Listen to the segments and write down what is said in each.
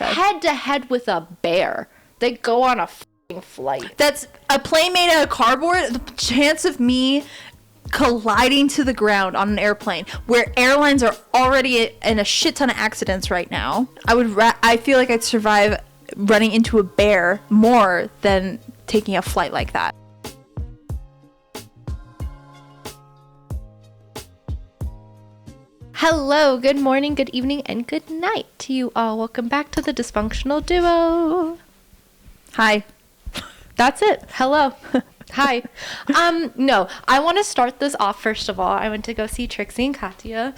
head to head with a bear. They go on a fucking flight. That's a plane made out of cardboard. The chance of me colliding to the ground on an airplane where airlines are already in a shit ton of accidents right now. I feel like I'd survive running into a bear more than taking a flight like that. Hello, good morning, good evening, and good night to you all. Welcome back to the Dysfunctional Duo. Hi. That's it. Hello. Hi. No, I want to start this off first of all. I went to go see Trixie and Katya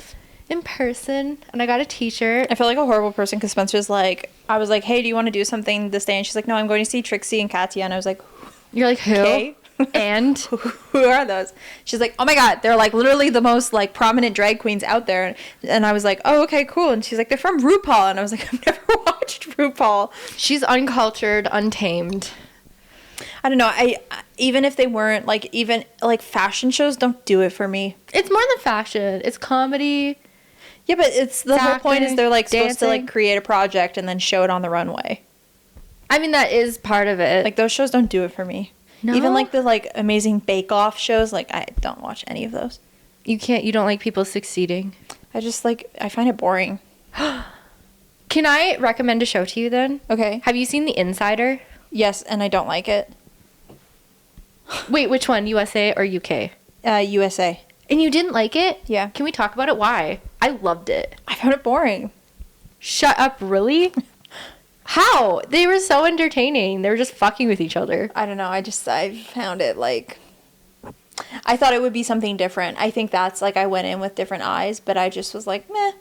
in person, and I got a t-shirt. I feel like a horrible person because Spencer's like, I was like, hey, do you want to do something this day? And she's like, no, I'm going to see Trixie and Katya. And I was like, you're like, who? Okay. And who are those? She's like, oh my god, they're like literally the most like prominent drag queens out there. And I was like, oh, okay, cool. And she's like, they're from RuPaul. And I was like, I've never watched RuPaul. She's uncultured, untamed. I don't know. I even if they weren't like, even like fashion shows don't do it for me. It's more than fashion. It's comedy. Yeah, but it's the whole point is they're like dancing. supposed to like create a project and then show it on the runway. I mean, that is part of it. Like those shows don't do it for me. No? Even like the like amazing bake-off shows, like I don't watch any of those. You don't like people succeeding? I just like, I find it boring. Can I recommend a show to you then? Okay. Have you seen The Insider? Yes, and I don't like it. Wait, which one? USA or UK? USA. And you didn't like it? Yeah. Can we talk about it? Why? I loved it. I found it boring. Shut up, really? How? They were so entertaining. They were just fucking with each other. I don't know. I found it like, I thought it would be something different. I think that's like I went in with different eyes, but I just was like, meh.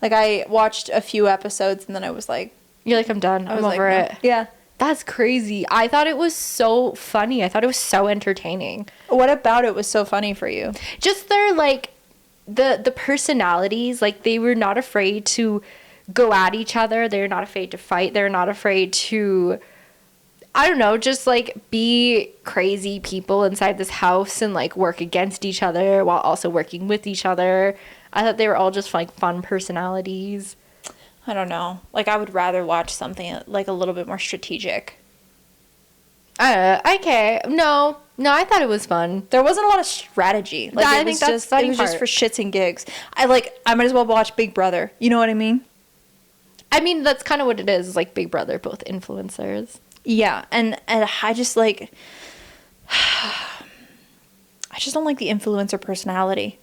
Like I watched a few episodes and then I was like, you're like, I'm done. I'm over it. No. Yeah. That's crazy. I thought it was so funny. I thought it was so entertaining. What about it was so funny for you? Just their like the personalities. Like they were not afraid to go at each other. They're not afraid to fight. They're not afraid to, I don't know, just like be crazy people inside this house and like work against each other while also working with each other. I thought they were all just like fun personalities. I don't know. Like I would rather watch something like a little bit more strategic. Okay. No, I thought it was fun. There wasn't a lot of strategy. Like I think that's funny. It was just for shits and gigs. I might as well watch Big Brother. You know what I mean? I mean, that's kind of what it is like Big Brother, both influencers. Yeah, and I just like, I just don't like the influencer personality.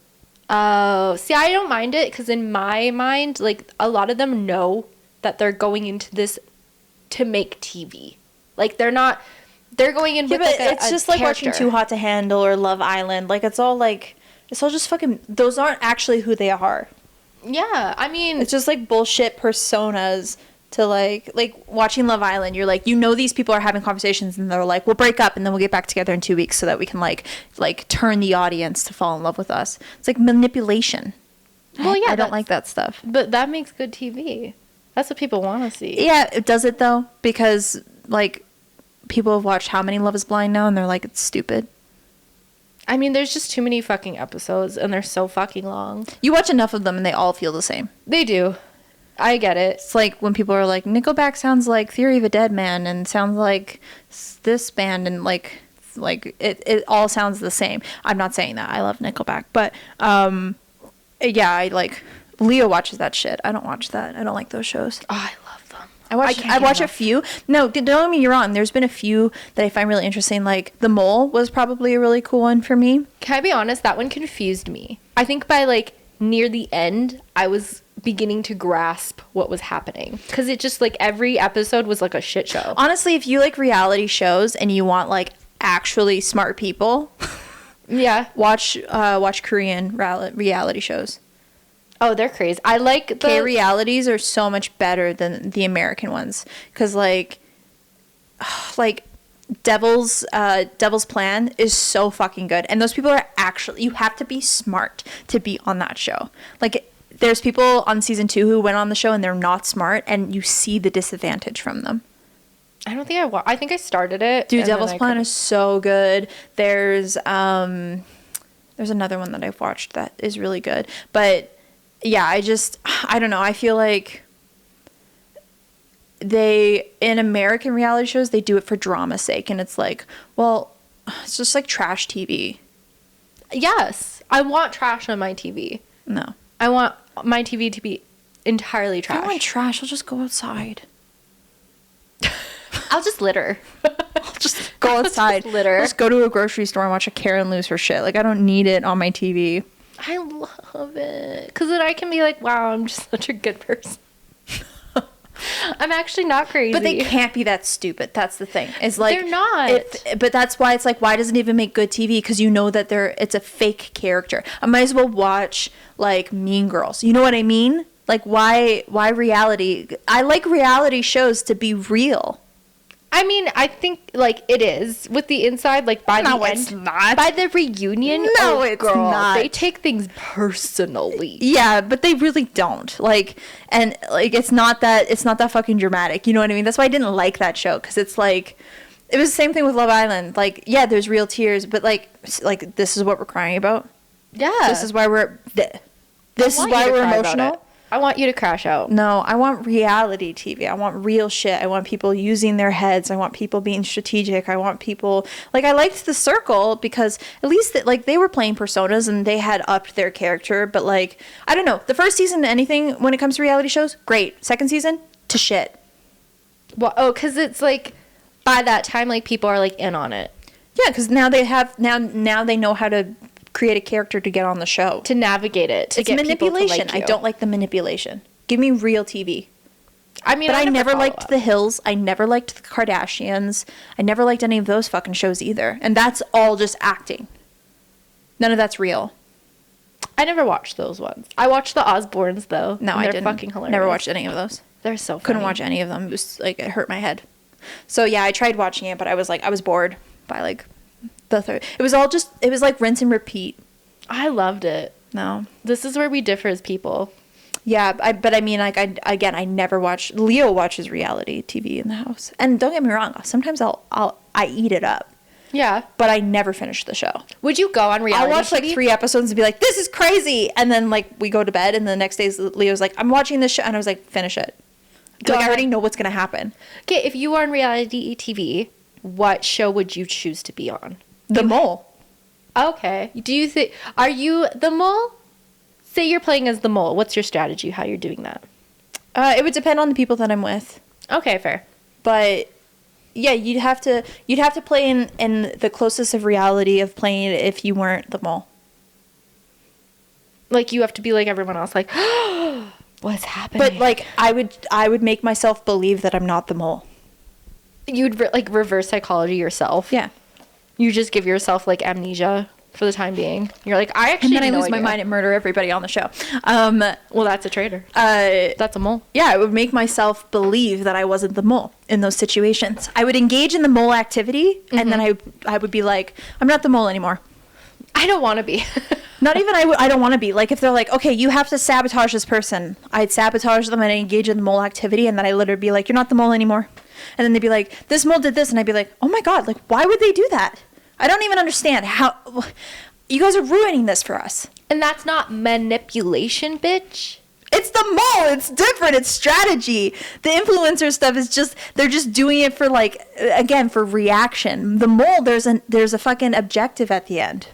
Oh, see, I don't mind it because in my mind, like a lot of them know that they're going into this to make TV. Like they're going in with like it's just like watching Too Hot to Handle or Love Island. Like it's all just fucking, those aren't actually who they are. Yeah, I mean, it's just like bullshit personas to like watching Love Island. You're like, you know, these people are having conversations and they're like, we'll break up and then we'll get back together in 2 weeks so that we can like turn the audience to fall in love with us. It's like manipulation. Well, yeah, I don't like that stuff. But that makes good TV. That's what people want to see. Yeah, does it though? Because like people have watched how many Love is Blind now and they're like, it's stupid. I mean, there's just too many fucking episodes, and they're so fucking long. You watch enough of them, and they all feel the same. They do. I get it. It's like when people are like, Nickelback sounds like Theory of a Dead Man, and sounds like this band, and like it all sounds the same. I'm not saying that. I love Nickelback, but yeah, I like Leo watches that shit. I don't watch that. I don't like those shows. Oh, I love them. I watch a few. No, don't get me wrong. There's been a few that I find really interesting. Like The Mole was probably a really cool one for me. Can I be honest? That one confused me. I think by like near the end, I was beginning to grasp what was happening because it just like every episode was like a shit show. Honestly, if you like reality shows and you want like actually smart people, yeah, watch Korean reality shows. Oh, they're crazy. I like the K-realities are so much better than the American ones because like Devil's Plan is so fucking good, and those people are actually, you have to be smart to be on that show. Like there's people on season 2 who went on the show and they're not smart, and you see the disadvantage from them. I don't think I think I started it. Dude, Devil's Plan is so good. There's another one that I've watched that is really good, but yeah, I don't know. I feel like they in American reality shows, they do it for drama's sake, and it's like, well, it's just like trash TV. Yes, I want trash on my TV. No, I want my TV to be entirely trash. If I want trash, I'll just go outside. I'll just litter. I'll just go outside. Just litter. I'll just go to a grocery store and watch a Karen lose her shit. Like, I don't need it on my TV. I love it. Because then I can be like, wow, I'm just such a good person. I'm actually not crazy. But they can't be that stupid. That's the thing. It's like, they're not. But that's why it's like, why does it even make good TV? Because you know that it's a fake character. I might as well watch, like, Mean Girls. You know what I mean? Like, why reality? I like reality shows to be real. I mean, I think, like, it is. With the inside, like, by the end. It's not. By the reunion, no, it's girl, not. they take things personally. Yeah, but they really don't. Like, and, like, it's not that fucking dramatic. You know what I mean? That's why I didn't like that show. Because it's, like, it was the same thing with Love Island. Like, yeah, there's real tears. But, like, this is what we're crying about? Yeah. This is why we're emotional? I want you to crash out. No, I want reality TV. I want real shit. I want people using their heads. I want people being strategic. I want people... Like, I liked The Circle because at least, they were playing personas and they had upped their character. But, like, I don't know. The first season, anything, when it comes to reality shows, great. Second season, to shit. Well, because it's, like, by that time, like, people are, like, in on it. Yeah, because now they have... Now they know how to create a character to get on the show. To navigate it. To get manipulation. People to like you. I don't like the manipulation. Give me real TV. I mean, but I never liked The Hills. I never liked The Kardashians. I never liked any of those fucking shows either. And that's all just acting. None of that's real. I never watched those ones. I watched The Osbournes, though. No, I didn't. They're fucking hilarious. Never watched any of those. They're so funny. Couldn't watch any of them. It was like, it hurt my head. So yeah, I tried watching it, but I was bored by like the third. It was like rinse and repeat. I loved it. No. This is where we differ as people. Yeah, but I mean, like, I never watch... Leo watches reality TV in the house. And don't get me wrong, sometimes I eat it up. Yeah. But I never finish the show. Would you go on reality I'll watch, like, 3 episodes and be like, this is crazy! And then, like, we go to bed, and the next day, Leo's like, I'm watching this show. And I was like, finish it. Like, I already know what's going to happen. Okay, if you were on reality TV, what show would you choose to be on? The Mole. Okay. Do you think... Are you the mole? Say you're playing as the mole. What's your strategy? How you're doing that? It would depend on the people that I'm with. Okay, fair. But yeah, you'd have to play in the closest of reality of playing it if you weren't the mole. Like, you have to be like everyone else, like, what's happening? But like, I would make myself believe that I'm not the mole. You'd like reverse psychology yourself. Yeah. You just give yourself like amnesia for the time being. You're like, I actually. And then I lose my mind and murder everybody on the show. Well, that's a traitor. That's a mole. Yeah, I would make myself believe that I wasn't the mole in those situations. I would engage in the mole activity, and then I would be like, I'm not the mole anymore. I don't want to be. Not even I don't want to be. Like, if they're like, okay, you have to sabotage this person, I'd sabotage them and I'd engage in the mole activity, and then I literally be like, you're not the mole anymore. And then they'd be like, this mole did this, and I'd be like, oh my god, like, why would they do that? I don't even understand how... You guys are ruining this for us. And that's not manipulation, bitch. It's the mole. It's different. It's strategy. The influencer stuff is just... They're just doing it for, like, again, for reaction. The mole, there's a fucking objective at the end.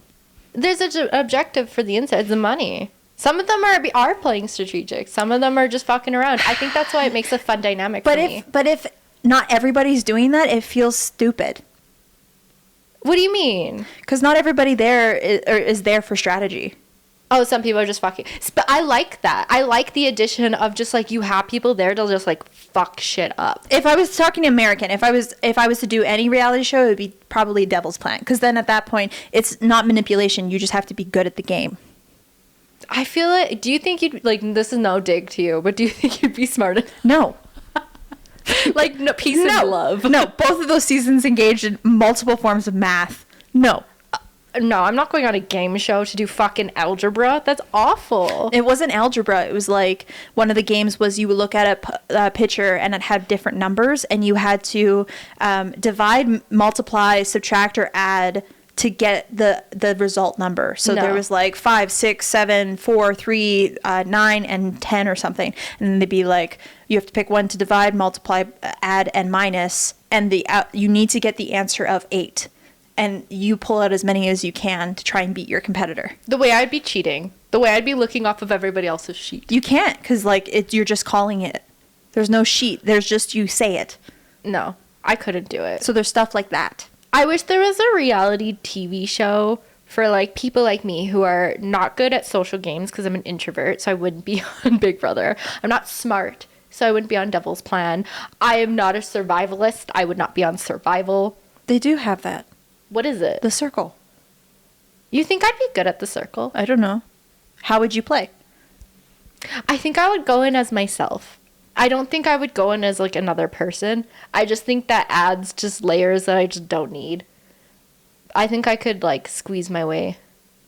There's an objective for the inside, the money. Some of them are playing strategic. Some of them are just fucking around. I think that's why it makes a fun dynamic for me. But if not everybody's doing that, it feels stupid. What do you mean? Because not everybody there is there for strategy. Oh, some people are just fucking... But I like that. I like the addition of just, like, you have people there to just, like, fuck shit up. If I was talking American, if I was to do any reality show, it would be probably Devil's Plan. Because then at that point, it's not manipulation. You just have to be good at the game. I feel like... Do you think you'd... Like, this is no dig to you, but do you think you'd be smart enough? No. Like, no, peace and love. No, both of those seasons engaged in multiple forms of math. No. No, I'm not going on a game show to do fucking algebra. That's awful. It wasn't algebra. It was like one of the games was you would look at a picture and it had different numbers and you had to divide, multiply, subtract, or add to get the result number. So No. there was like 5, 6, 7, 4, 3, 9, and 10 or something. And then they'd be like, you have to pick one to divide, multiply, add, and minus. And you need to get the answer of 8. And you pull out as many as you can to try and beat your competitor. The way I'd be cheating. The way I'd be looking off of everybody else's sheet. You can't, because like you're just calling it. There's no sheet. There's just you say it. No, I couldn't do it. So there's stuff like that. I wish there was a reality TV show for like people like me who are not good at social games because I'm an introvert, so I wouldn't be on Big Brother. I'm not smart, so I wouldn't be on Devil's Plan. I am not a survivalist. I would not be on Survival. They do have that. What is it? The Circle. You think I'd be good at The Circle? I don't know. How would you play? I think I would go in as myself. I don't think I would go in as like another person. I just think that adds just layers that I just don't need. I think I could like squeeze my way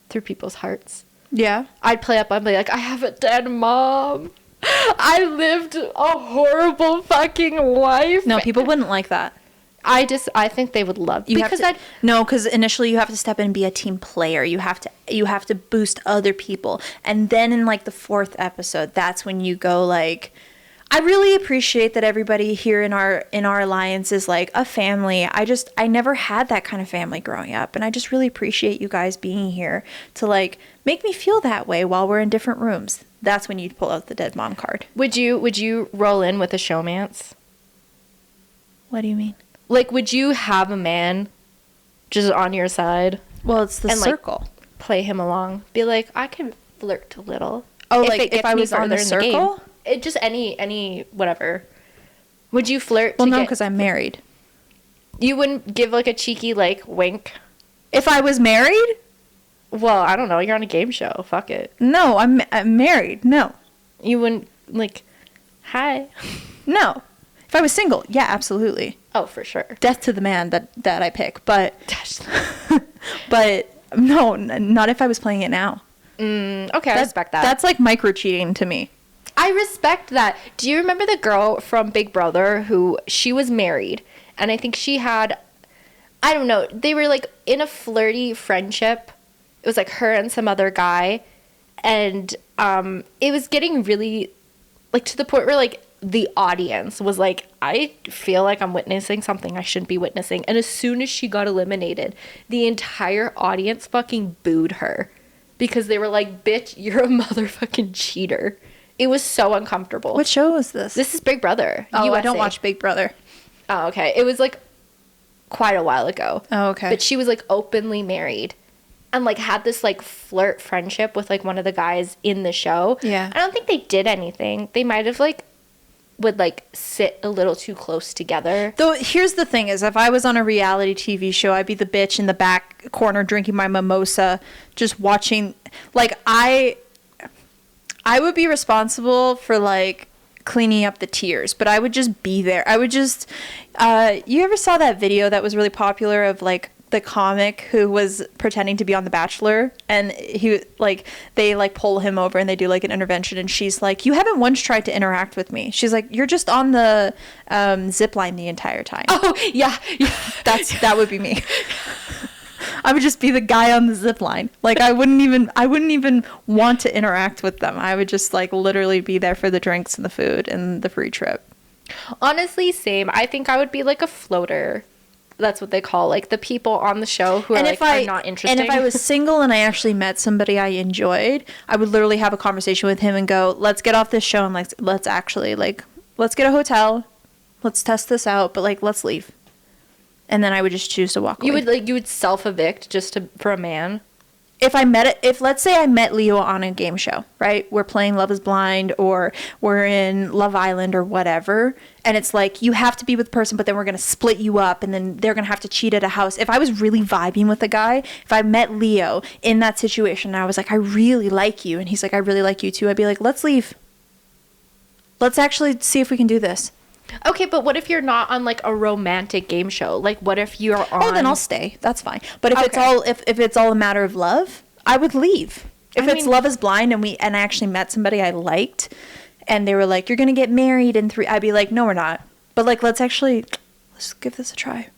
through people's hearts. Yeah. I'd play up, I'd be like, I have a dead mom. I lived a horrible fucking life. No, people wouldn't like that. I think they would love You because have to, no, because initially you have to step in and be a team player. You have to boost other people, and then in like the 4th episode, that's when you go like, I really appreciate that everybody here in our alliance is like a family. I never had that kind of family growing up, and I just really appreciate you guys being here to like make me feel that way while we're in different rooms. That's when you'd pull out the dead mom card. Would you roll in with a showmance? What do you mean? Like, would you have a man just on your side? Well, it's the and, circle. Like, play him along. Be like, I can flirt a little. Oh, like if I was on the circle? It just any whatever. Would you flirt? Well, no, because I'm married. You wouldn't give like a cheeky like wink? If I was married? Well, I don't know. You're on a game show. Fuck it. No, I'm married. No. You wouldn't like, hi. No. If I was single, yeah, absolutely. Oh, for sure. Death to the man that I pick, but but no, not if I was playing it now. Okay, I respect that. That's like micro cheating to me. I respect that. Do you remember the girl from Big Brother who she was married, and I think she had, I don't know, they were like in a flirty friendship. It was like her and some other guy, and it was getting really like to the point where like the audience was like, I feel like I'm witnessing something I shouldn't be witnessing. And as soon as she got eliminated, the entire audience fucking booed her because they were like, bitch, you're a motherfucking cheater. It was so uncomfortable. What show was this? This is Big Brother. Oh, USA. I don't watch Big Brother. Oh, okay. It was like quite a while ago. Oh, okay. But she was like openly married and like had this like flirt friendship with like one of the guys in the show. Yeah. I don't think they did anything. They might have like would like sit a little too close together. Though here's the thing is, if I was on a reality TV show, I'd be the bitch in the back corner drinking my mimosa, just watching. Like I would be responsible for like cleaning up the tears, but I would just be there. I would just you ever saw that video that was really popular of like the comic who was pretending to be on The Bachelor, and he like they like pull him over and they do like an intervention, and she's like, you haven't once tried to interact with me. She's like, you're just on the zip line the entire time. Oh yeah. That would be me. I would just be the guy on the zip line. Like I wouldn't even want to interact with them. I would just like literally be there for the drinks and the food and the free trip. Honestly, same. I think I would be like a floater. That's what they call like the people on the show who are, like, are not interesting. And if I was single and I actually met somebody I enjoyed, I would literally have a conversation with him and go, let's get off this show and let's actually like, let's get a hotel. Let's test this out, but like, let's leave. And then I would just choose to walk away. You would self-evict just for a man? If let's say I met Leo on a game show, right? We're playing Love is Blind or we're in Love Island or whatever. And it's like, you have to be with the person, but then we're going to split you up and then they're going to have to cheat at a house. If I was really vibing with a guy, if I met Leo in that situation and I was like, I really like you. And he's like, I really like you too. I'd be like, let's leave. Let's actually see if we can do this. Okay, but what if you're not on like a romantic game show? Like what if you're on... Oh, then I'll stay. That's fine. But if it's all a matter of love, I would leave. If it's Love is Blind and I actually met somebody I liked and they were like, you're going to get married in 3, I'd be like, no, we're not. But like, let's give this a try.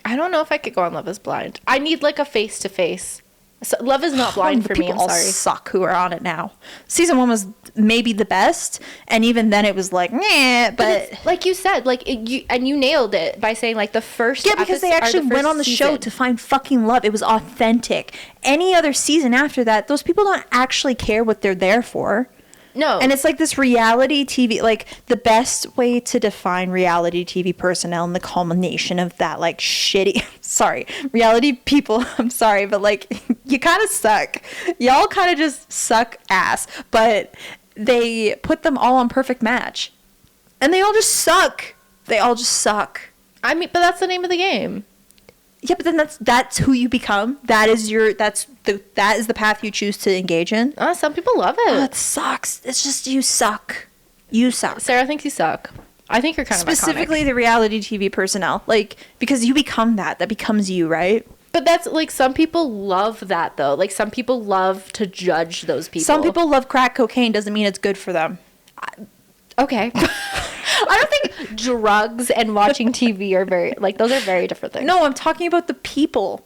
I don't know if I could go on Love is Blind. I need like a face-to-face. So, Love is Not Blind for me. I'm all sorry. Suck who are on it now. Season 1 was maybe the best, and even then it was like, meh. But like you said, like you nailed it by saying like the first. Yeah, because they actually went on the show to find fucking love. It was authentic. Any other season after that, those people don't actually care what they're there for. No. And it's like this reality TV, like the best way to define reality TV personnel and the culmination of that, like shitty, sorry, reality people, I'm sorry, but like you kind of suck. Y'all kind of just suck ass, but they put them all on Perfect Match. And they all just suck. They all just suck. I mean, but that's the name of the game. Yeah, but then that's who you become. That is the path you choose to engage in. Some people love it. Oh, it sucks. It's just you suck. You suck. Sarah thinks you suck. I think you're kind of specifically the reality TV personnel, like because you become that becomes you, right? But that's like some people love that though. Like some people love to judge those people. Some people love crack cocaine. Doesn't mean it's good for them. Okay. I don't think drugs and watching TV are those are very different things. No, I'm talking about the people.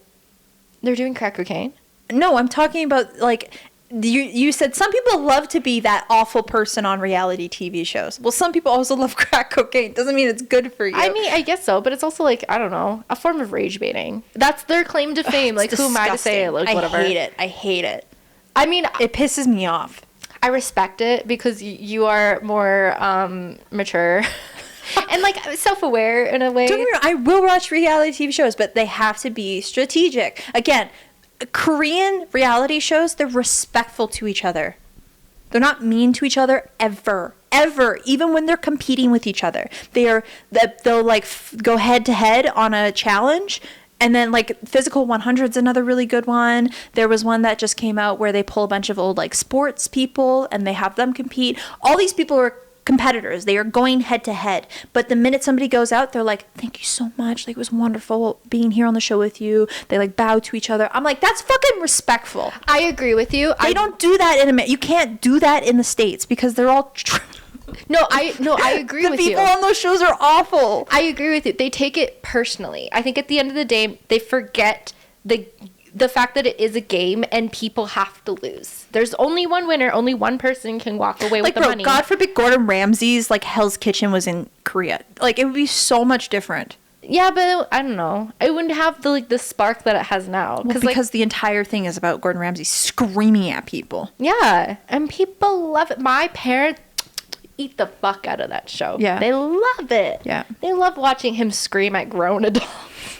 They're doing crack cocaine? No, I'm talking about like you said some people love to be that awful person on reality TV shows. Well, some people also love crack cocaine. Doesn't mean it's good for you. I mean, I guess so, but it's also like, I don't know, a form of rage baiting. That's their claim to fame. Like, who am I to say it? Like, whatever. I hate it. I mean, it pisses me off. I respect it because you are more mature and like self-aware in a way. Don't get me wrong, I will watch reality TV shows, but they have to be strategic. Again, Korean reality shows, they're respectful to each other. They're not mean to each other ever. Even when they're competing with each other. They'll like go head to head on a challenge. And then, like, Physical 100's another really good one. There was one that just came out where they pull a bunch of old, like, sports people and they have them compete. All these people are competitors. They are going head to head. But the minute somebody goes out, they're like, thank you so much. Like, it was wonderful being here on the show with you. They, like, bow to each other. I'm like, that's fucking respectful. I agree with you. They don't do that in America. You can't do that in the States because they're all... No, I agree with you. The people on those shows are awful. I agree with you. They take it personally. I think at the end of the day, they forget the fact that it is a game and people have to lose. There's only one winner. Only one person can walk away with the money. God forbid Gordon Ramsay's like Hell's Kitchen was in Korea. Like it would be so much different. Yeah, but I don't know. It wouldn't have the spark that it has now. Because the entire thing is about Gordon Ramsay screaming at people. Yeah, and people love it. My parents eat the fuck out of that show. Yeah. They love it. Yeah. They love watching him scream at grown adults.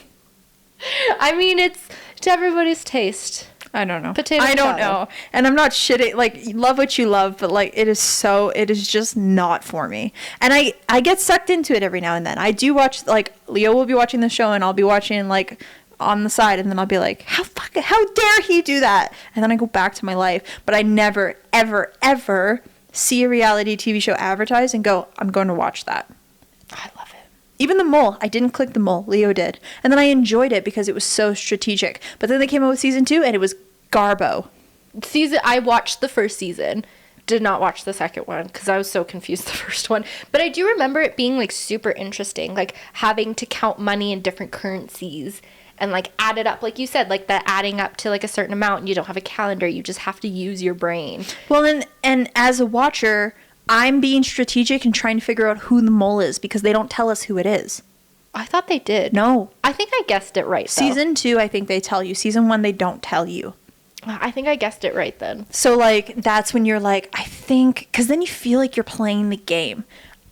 I mean, it's to everybody's taste. I don't know. I don't know. And I'm not shitting. Like, you love what you love, but like, it is just not for me. And I get sucked into it every now and then. I do watch, like, Leo will be watching the show and I'll be watching, like, on the side, and then I'll be like, how dare he do that? And then I go back to my life. But I never, ever, ever see a reality TV show advertised and go, I'm going to watch that. I love it. Even The Mole, I didn't click The Mole, Leo did. And then I enjoyed it because it was so strategic. But then they came out with season 2 and it was garbo. I watched the first season, did not watch the second one because I was so confused the first one. But I do remember it being like super interesting, like having to count money in different currencies and like add it up, like you said, like that adding up to like a certain amount, and you don't have a calendar, you just have to use your brain. Well, and as a watcher, I'm being strategic and trying to figure out who the mole is because they don't tell us who it is. I thought they did. No. I think I guessed it right, though. Season 2, I think they tell you. Season 1, they don't tell you. I think I guessed it right then. So, like, that's when you're like, I think, because then you feel like you're playing the game.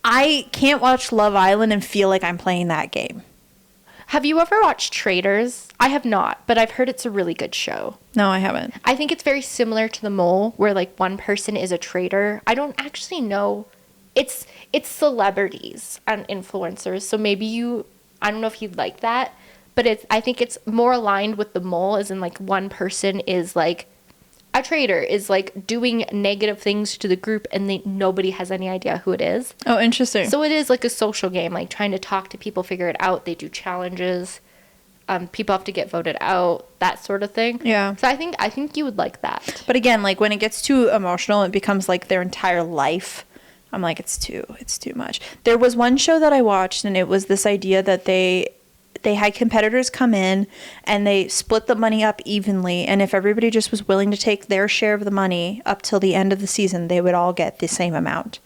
I can't watch Love Island and feel like I'm playing that game. Have you ever watched Traitors? I have not, but I've heard it's a really good show. No, I haven't. I think it's very similar to The Mole, where like one person is a traitor. I don't actually know. It's celebrities and influencers, so maybe I don't know if you'd like that, but I think it's more aligned with The Mole, as in like one person is like a traitor, is like doing negative things to the group, and nobody has any idea who it is. Oh, interesting. So it is like a social game, like trying to talk to people, figure it out. They do challenges. People have to get voted out, that sort of thing. Yeah. So I think you would like that. But again, like when it gets too emotional, it becomes like their entire life. I'm like, it's too much. There was one show that I watched, and it was this idea that they had competitors come in and they split the money up evenly, and if everybody just was willing to take their share of the money up till the end of the season, they would all get the same amount.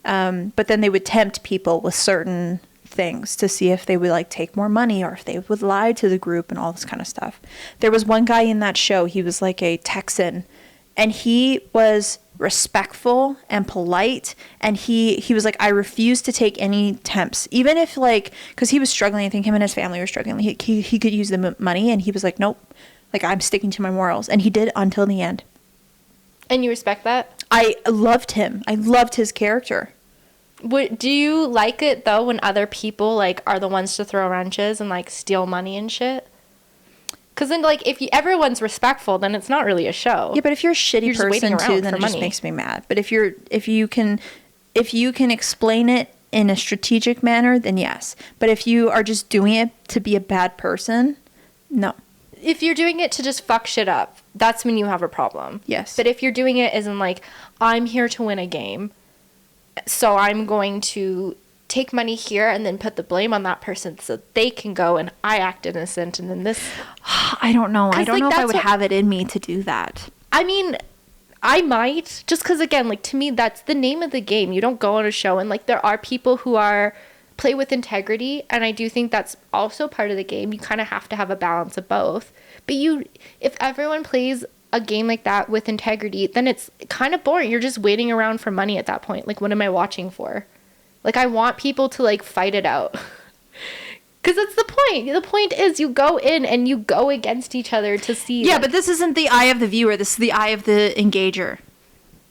But then they would tempt people with certain things to see if they would like take more money or if they would lie to the group and all this kind of stuff. There was one guy in that show, he was like a Texan, and he was respectful and polite, and he was like, I refuse to take any temps, even if like, because he was struggling. I think him and his family were struggling. He could use the money, and he was like, nope, like I'm sticking to my morals, and he did until the end. And you respect that? I loved him. I loved his character. Do you like it though when other people like are the ones to throw wrenches and like steal money and shit? Because then, like, if everyone's respectful, then it's not really a show. Yeah, but if you're a shitty person too, then it just makes me mad. But if you can explain it in a strategic manner, then yes. But if you are just doing it to be a bad person, no. If you're doing it to just fuck shit up, that's when you have a problem. Yes. But if you're doing it as in like, I'm here to win a game, so I'm going to take money here and then put the blame on that person so they can go and I act innocent and then this. I don't know. I don't know if I would have it in me to do that. I mean, I might, just because again, like to me, that's the name of the game. You don't go on a show and like there are people who play with integrity, and I do think that's also part of the game. You kind of have to have a balance of both. But if everyone plays a game like that with integrity, then it's kind of boring. You're just waiting around for money at that point. Like, what am I watching for? Like, I want people to, like, fight it out. Because that's the point. The point is you go in and you go against each other to see. Yeah, but this isn't the eye of the viewer. This is the eye of the engager.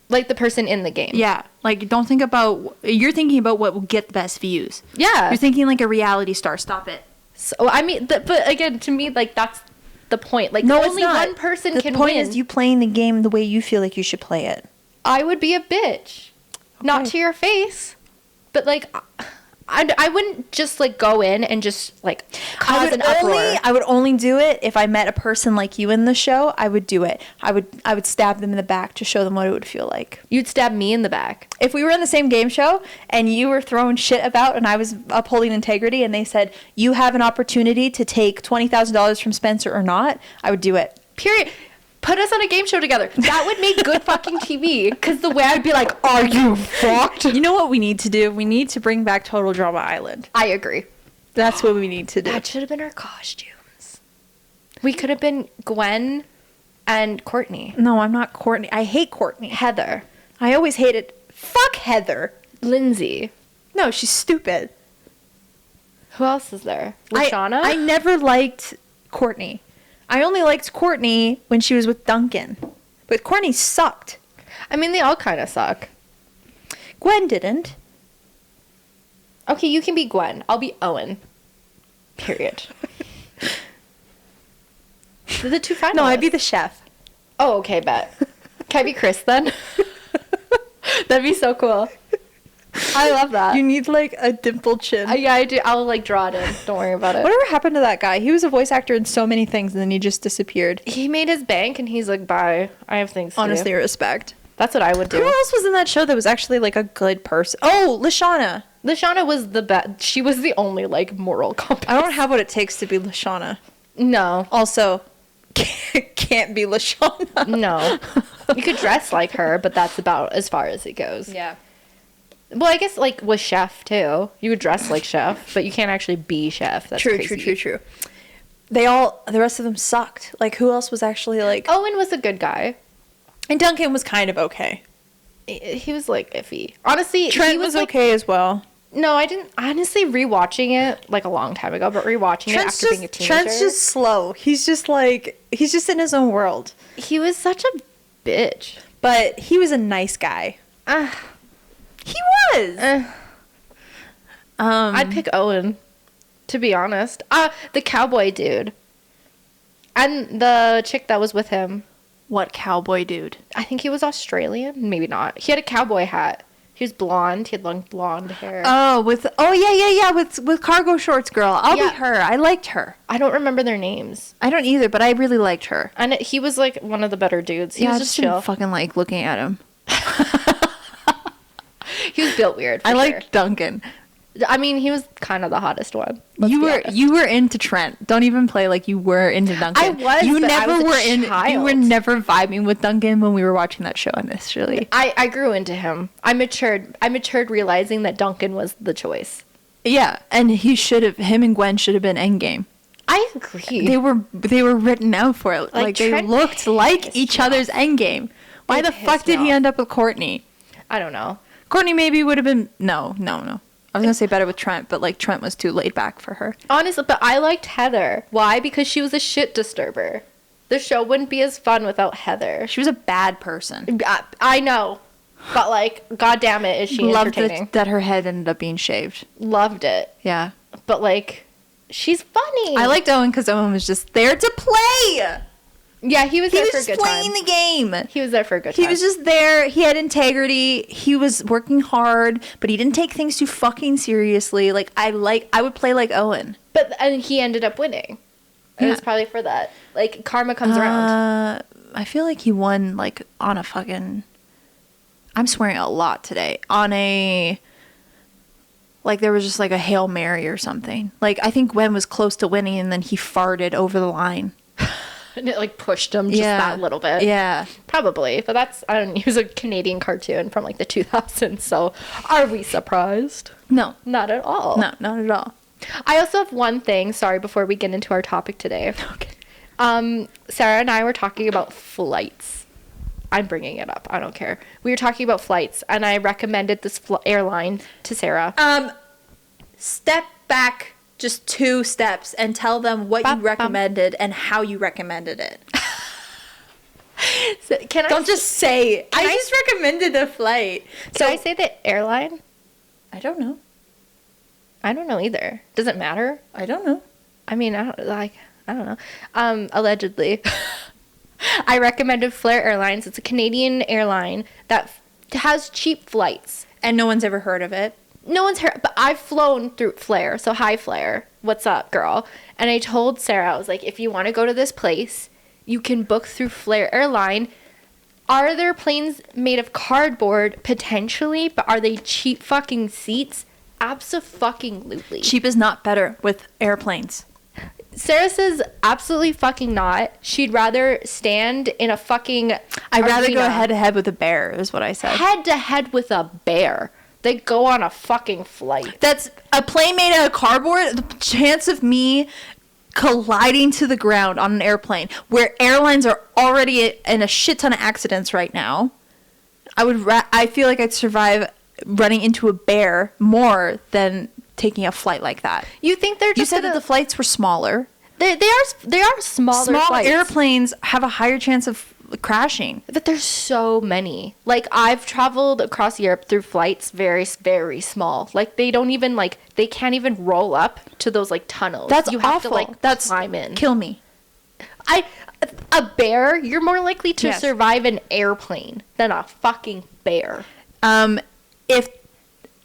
Like, the person in the game. Yeah. Like, don't think about... You're thinking about what will get the best views. Yeah. You're thinking like a reality star. Stop it. So, I mean, but again, to me, like, that's the point. Like, no, only one person can win. The point is you playing the game the way you feel like you should play it. I would be a bitch. Okay. Not to your face. But, like, I wouldn't just, like, go in and just, like, cause an uproar. I would only do it if I met a person like you in the show. I would do it. I would stab them in the back to show them what it would feel like. You'd stab me in the back. If we were in the same game show and you were throwing shit about and I was upholding integrity and they said, you have an opportunity to take $20,000 from Spencer or not, I would do it. Period. Put us on a game show together. That would make good fucking TV. Because the way I'd be like, are you fucked? You know what we need to do? We need to bring back Total Drama Island. I agree. That's what we need to do. That should have been our costumes. We could have been Gwen and Courtney. No, I'm not Courtney. I hate Courtney. Heather. I always hated... Fuck Heather. Lindsay. No, she's stupid. Who else is there? Lashana? I never liked Courtney. I only liked Courtney when she was with Duncan. But Courtney sucked. I mean, they all kind of suck. Gwen didn't. Okay, you can be Gwen. I'll be Owen. Period. The two finalists. No, I'd be the chef. Oh, okay, bet. Can I be Chris then? That'd be so cool. I love that. You need like a dimpled chin. Yeah, I do. I'll like draw it in. Don't worry about it. Whatever happened to that guy? He was a voice actor in so many things and then he just disappeared. He made his bank and he's like, bye. I have things to do. Honestly, respect. That's what I would do. Who else was in that show that was actually like a good person? Oh, Lashana. Lashana was the best. She was the only like moral compass. I don't have what it takes to be Lashana. No. Also, can't be Lashana. No. You could dress like her, but that's about as far as it goes. Yeah. Well, I guess, like, with Chef, too. You would dress like Chef, but you can't actually be Chef. That's crazy. True. The rest of them sucked. Like, who else was actually, like... Owen was a good guy. And Duncan was kind of okay. He was, like, iffy. Honestly, Trent was like, okay as well. No, I didn't... Honestly, rewatching it, like, a long time ago, but rewatching it after being a teenager... Trent's just slow. He's just, like... He's just in his own world. He was such a bitch. But he was a nice guy. He was. I'd pick Owen, to be honest. The cowboy dude. And the chick that was with him. What cowboy dude? I think he was Australian. Maybe not. He had a cowboy hat. He was blonde. He had long blonde hair. Yeah. With cargo shorts girl. I'll be her. I liked her. I don't remember their names. I don't either, but I really liked her. And he was like one of the better dudes. He was just chill. I didn't fucking like looking at him. He was built weird. I liked Duncan. I mean, he was kind of the hottest one. You were into Trent. Don't even play like you were into Duncan. I was. You but never I was were child. You were never vibing with Duncan when we were watching that show initially. I grew into him. I matured realizing that Duncan was the choice. Yeah, and him and Gwen should have been endgame. I agree. They were written out for it. Like they Trent looked like each other's endgame. Why the fuck did he end up with Courtney? I don't know. Courtney maybe would have been no. I was gonna say better with Trent, but like Trent was too laid back for her. Honestly, but I liked Heather. Why? Because she was a shit disturber. The show wouldn't be as fun without Heather. She was a bad person. I know. But like, god damn it, is she entertaining. Loved that her head ended up being shaved. Loved it. Yeah. But like, she's funny. I liked Owen because Owen was just there to play. Yeah, he was there for a good time. He was playing the game. He was there for a good time. He was just there. He had integrity. He was working hard, but he didn't take things too fucking seriously. Like I would play like Owen. And he ended up winning. Yeah. It was probably for that. Like karma comes around. I feel like he won like on a fucking. I'm swearing a lot today. On a. Like there was just like a Hail Mary or something. Like I think Gwen was close to winning and then he farted over the line. And it like pushed him just that little bit. Yeah. Probably. But he was a Canadian cartoon from like the 2000s. So are we surprised? No. Not at all. No, not at all. I also have one thing, sorry, before we get into our topic today. Okay. Sarah and I were talking about flights. I'm bringing it up. I don't care. We were talking about flights and I recommended this airline to Sarah. Step back just 2 steps and tell them what you recommended and how you recommended it. So, Don't just say, I just recommended a flight. Can I say the airline? I don't know. I don't know either. Does it matter? I don't know. I mean, I don't know. Allegedly. I recommended Flair Airlines. It's a Canadian airline that has cheap flights. And no one's ever heard of it. No one's heard, but I've flown through Flair. So hi, Flair. What's up, girl? And I told Sarah, I was like, if you want to go to this place, you can book through Flair Airline. Are there planes made of cardboard? Potentially, but are they cheap fucking seats? Abso-fucking-lutely. Cheap is not better with airplanes. Sarah says absolutely fucking not. She'd rather stand in a fucking I'd rather go head to head with a bear, is what I said. Head to head with a bear. They go on a fucking flight. That's a plane made out of cardboard. The chance of me colliding to the ground on an airplane where airlines are already in a shit ton of accidents right now. I feel like I'd survive running into a bear more than taking a flight like that. You think they're just You said that the flights were smaller. They are smaller Small flights. airplanes have a higher chance of crashing. But there's so many. Like, I've traveled across Europe through flights very, very small. Like, they can't even roll up to those, like, tunnels. That's you have awful. to, like, That's climb in. Kill me. A bear, you're more likely to survive an airplane than a fucking bear.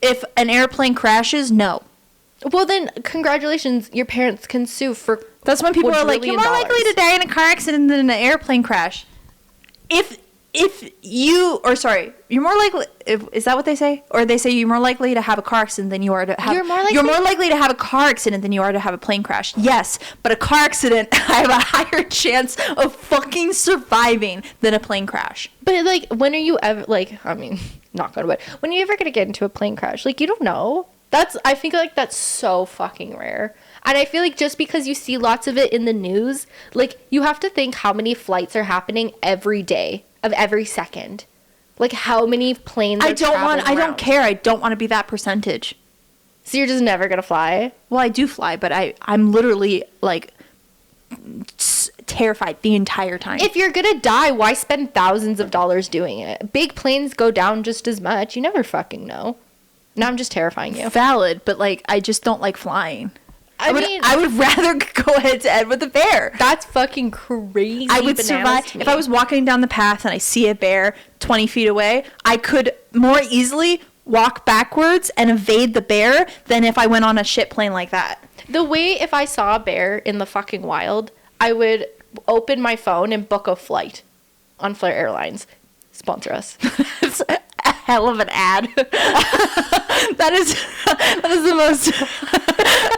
If an airplane crashes, no. Well, then, congratulations, your parents can sue for That's when people are like, you're more likely to die in a car accident than in an airplane crash. You're more likely. Is that what they say? Or they say you're more likely to have a car accident than you are to have. You're more likely to have a car accident than you are to have a plane crash. Yes, but a car accident, I have a higher chance of fucking surviving than a plane crash. But like, when are you ever knock on wood? When are you ever gonna get into a plane crash? Like, you don't know. I think like that's so fucking rare. And I feel like just because you see lots of it in the news, like, you have to think how many flights are happening every day of every second. Like, how many planes are traveling around. I don't care. I don't want to be that percentage. So you're just never going to fly? Well, I do fly, but I'm literally, like, terrified the entire time. If you're going to die, why spend thousands of dollars doing it? Big planes go down just as much. You never fucking know. Now I'm just terrifying you. Valid, but, like, I just don't like flying. I would rather go head to head with a bear. That's fucking crazy. I would survive. If I was walking down the path and I see a bear 20 feet away, I could more easily walk backwards and evade the bear than if I went on a shit plane like that. The way if I saw a bear in the fucking wild, I would open my phone and book a flight on Flair Airlines. Sponsor us. hell of an ad. That is the most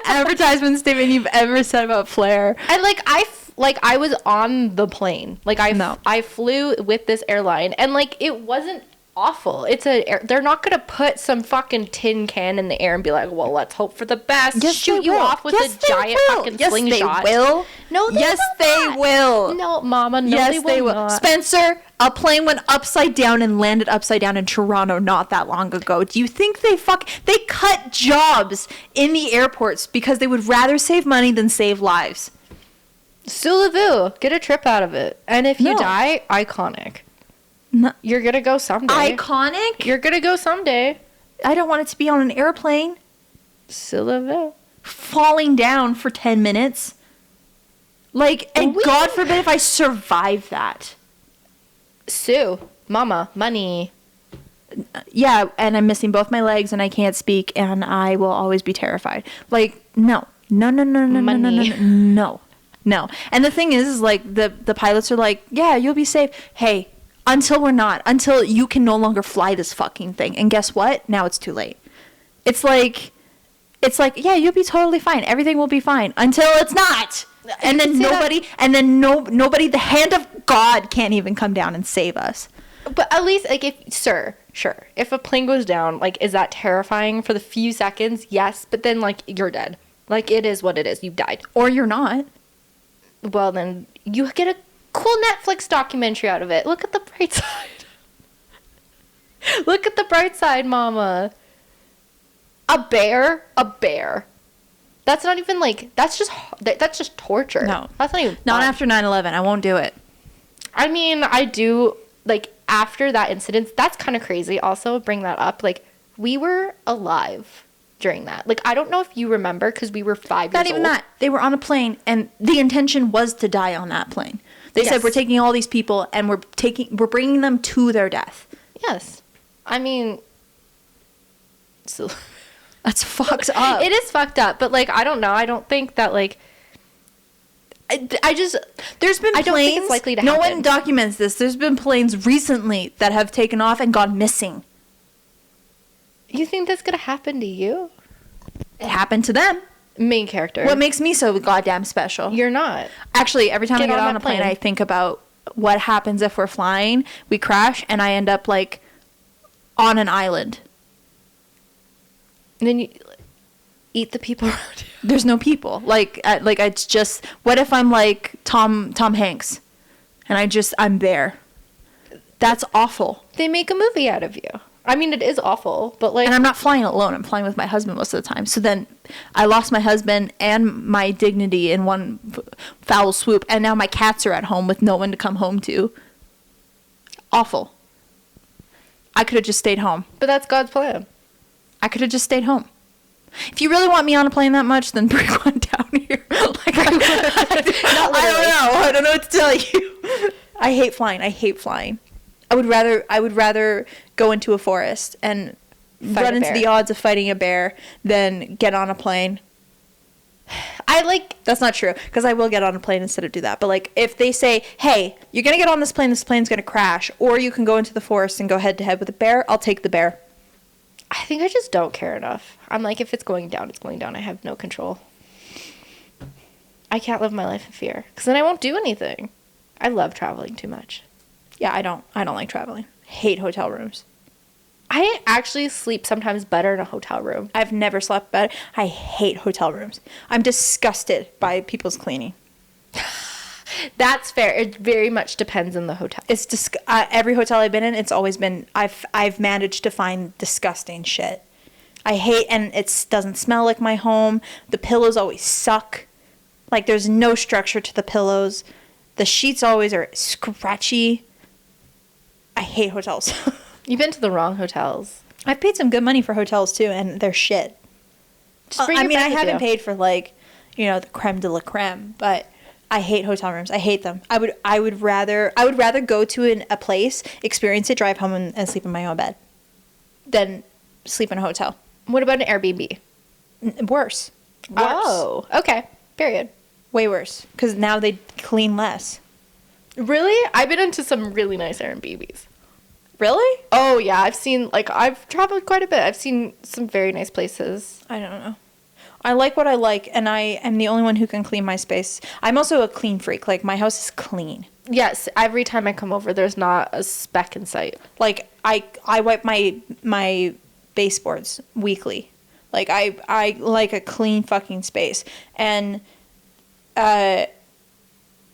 advertisement statement you've ever said about Flair. And I was on the plane. Like I flew with this airline, and like it wasn't awful. They're not gonna put some fucking tin can in the air and be like, well, let's hope for the best. Yes, shoot you off with a giant fucking slingshot. Yes, they will. No, they will. No, mama, no, yes, they will. Not. Spencer, a plane went upside down and landed upside down in Toronto not that long ago. Do you think they cut jobs in the airports because they would rather save money than save lives? Sulavu, get a trip out of it. And if you die, iconic. No. You're gonna go someday. Iconic? You're gonna go someday. I don't want it to be on an airplane. Sulavu. Falling down for 10 minutes. Like, and God forbid if I survive that. Sue, mama, money. Yeah, and I'm missing both my legs and I can't speak and I will always be terrified. Like, no. No. And the thing is like the pilots are like, yeah, you'll be safe. Hey, until we're not. Until you can no longer fly this fucking thing. And guess what? Now it's too late. It's like, yeah, you'll be totally fine. Everything will be fine. Until it's not. And then nobody, the hand of God can't even come down and save us. But at least, like, sure. If a plane goes down, like, is that terrifying for the few seconds? Yes. But then, like, you're dead. Like, it is what it is. You've died. Or you're not. Well, then you get a cool Netflix documentary out of it. Look at the bright side. Look at the bright side, mama. A bear. That's not even like, that's just torture. No. That's not even fun. Not after 9/11. I won't do it. I mean, I do, like, after that incident, that's kind of crazy. Also, bring that up. Like, we were alive during that. Like, I don't know if you remember, because we were 5 years old. Not even that. They were on a plane, and the intention was to die on that plane. They said, we're taking all these people, and we're bringing them to their death. Yes. I mean, so that's fucked up. It is fucked up, but, like, I don't know. I don't think that, like, there's been planes, I don't think it's likely to no happen. one documents this. There's been planes recently that have taken off and gone missing. You think that's gonna happen to you? It happened to them. Main character. What makes me so goddamn special? You're not. Actually, every time I get on a plane, I think about what happens if we're flying, we crash, and I end up, like, on an island. And then you eat the people around you. There's no people. Like it's just, what if I'm like Tom Hanks and I'm there? That's awful. They make a movie out of you. I mean, it is awful, but like... And I'm not flying alone. I'm flying with my husband most of the time. So then I lost my husband and my dignity in one foul swoop. And now my cats are at home with no one to come home to. Awful. I could have just stayed home. But that's God's plan. I could have just stayed home. If you really want me on a plane that much, then bring one down here. Like, I don't know what to tell you. I hate flying. I would rather go into a forest and run into the odds of fighting a bear than get on a plane. That's not true, because I will get on a plane instead of do that. But like, if they say, hey, you're gonna get on this plane's gonna crash, or you can go into the forest and go head to head with a bear, I'll take the bear. I think I just don't care enough. I'm like, if it's going down, it's going down. I have no control. I can't live my life in fear, because then I won't do anything. I love traveling too much. Yeah, I don't like traveling. Hate hotel rooms. I actually sleep sometimes better in a hotel room. I've never slept better. I hate hotel rooms. I'm disgusted by people's cleaning. That's fair. It very much depends on the hotel. It's every hotel I've been in, it's always been, I've managed to find disgusting shit. I hate, and it doesn't smell like my home. The pillows always suck. Like, there's no structure to the pillows. The sheets always are scratchy. I hate hotels. You've been to the wrong hotels. I've paid some good money for hotels too, and they're shit. I haven't paid for, like, the creme de la creme, but I hate hotel rooms. I hate them. I would rather go to a place, experience it, drive home, and sleep in my own bed than sleep in a hotel. What about an Airbnb? Worse. Oh, okay. Period. Way worse, because now they clean less. Really? I've been into some really nice Airbnbs. Really? Oh yeah, I've traveled quite a bit. I've seen some very nice places. I don't know. I like what I like, and I am the only one who can clean my space. I'm also a clean freak. Like, my house is clean. Yes, every time I come over, there's not a speck in sight. Like, I wipe my baseboards weekly. Like, I like a clean fucking space. And when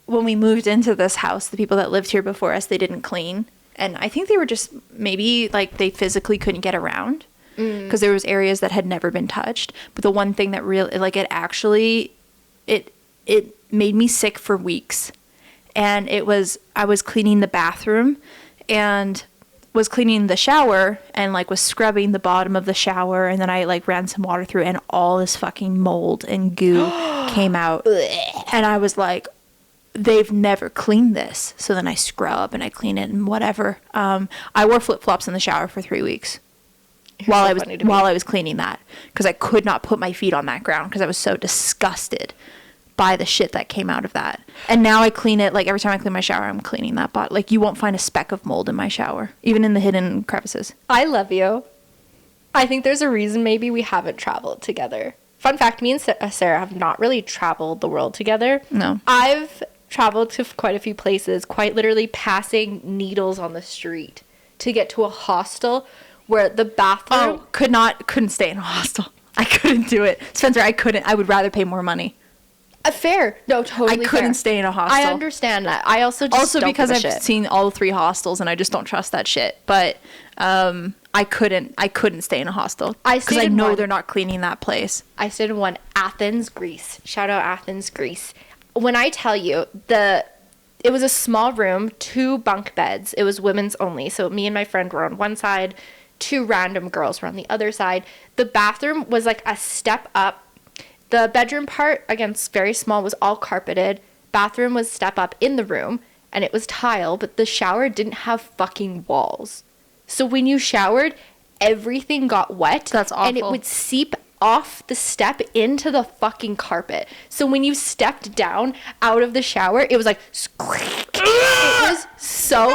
we moved into this house, the people that lived here before us, they didn't clean. And I think they were just, maybe, like, they physically couldn't get around. Because there was areas that had never been touched. But the one thing that really, like, it actually, it made me sick for weeks. And I was cleaning the bathroom and was cleaning the shower and, like, was scrubbing the bottom of the shower. And then I, like, ran some water through and all this fucking mold and goo came out. And I was like, they've never cleaned this. So then I scrub and I clean it and whatever. I wore flip-flops in the shower for 3 weeks. While I was cleaning that, because I could not put my feet on that ground because I was so disgusted by the shit that came out of that. And now I clean it, like, every time I clean my shower, I'm cleaning that bot. Like, you won't find a speck of mold in my shower, even in the hidden crevices. I love you. I think there's a reason maybe we haven't traveled together. Fun fact, me and Sarah have not really traveled the world together. No. I've traveled to quite a few places, quite literally passing needles on the street to get to a hostel where the bathroom... Oh, couldn't stay in a hostel. I couldn't do it. Spencer, I couldn't. I would rather pay more money. Fair. No, totally I couldn't fair. stay in a hostel. I understand that. I also just don't because give a I've shit. seen all 3 hostels and I just don't trust that shit. But I couldn't stay in a hostel because I know they're not cleaning that place. I stayed in one, Athens, Greece. Shout out Athens, Greece. When I tell you it was a small room, 2 bunk beds. It was women's only. So me and my friend were on one side. 2 random girls were on the other side. The bathroom was like a step up. The bedroom part, again, very small, was all carpeted. Bathroom was step up in the room, and it was tile, but the shower didn't have fucking walls. So when you showered, everything got wet. That's awful. And it would seep off the step into the fucking carpet. So when you stepped down out of the shower, it was like squeak. It was so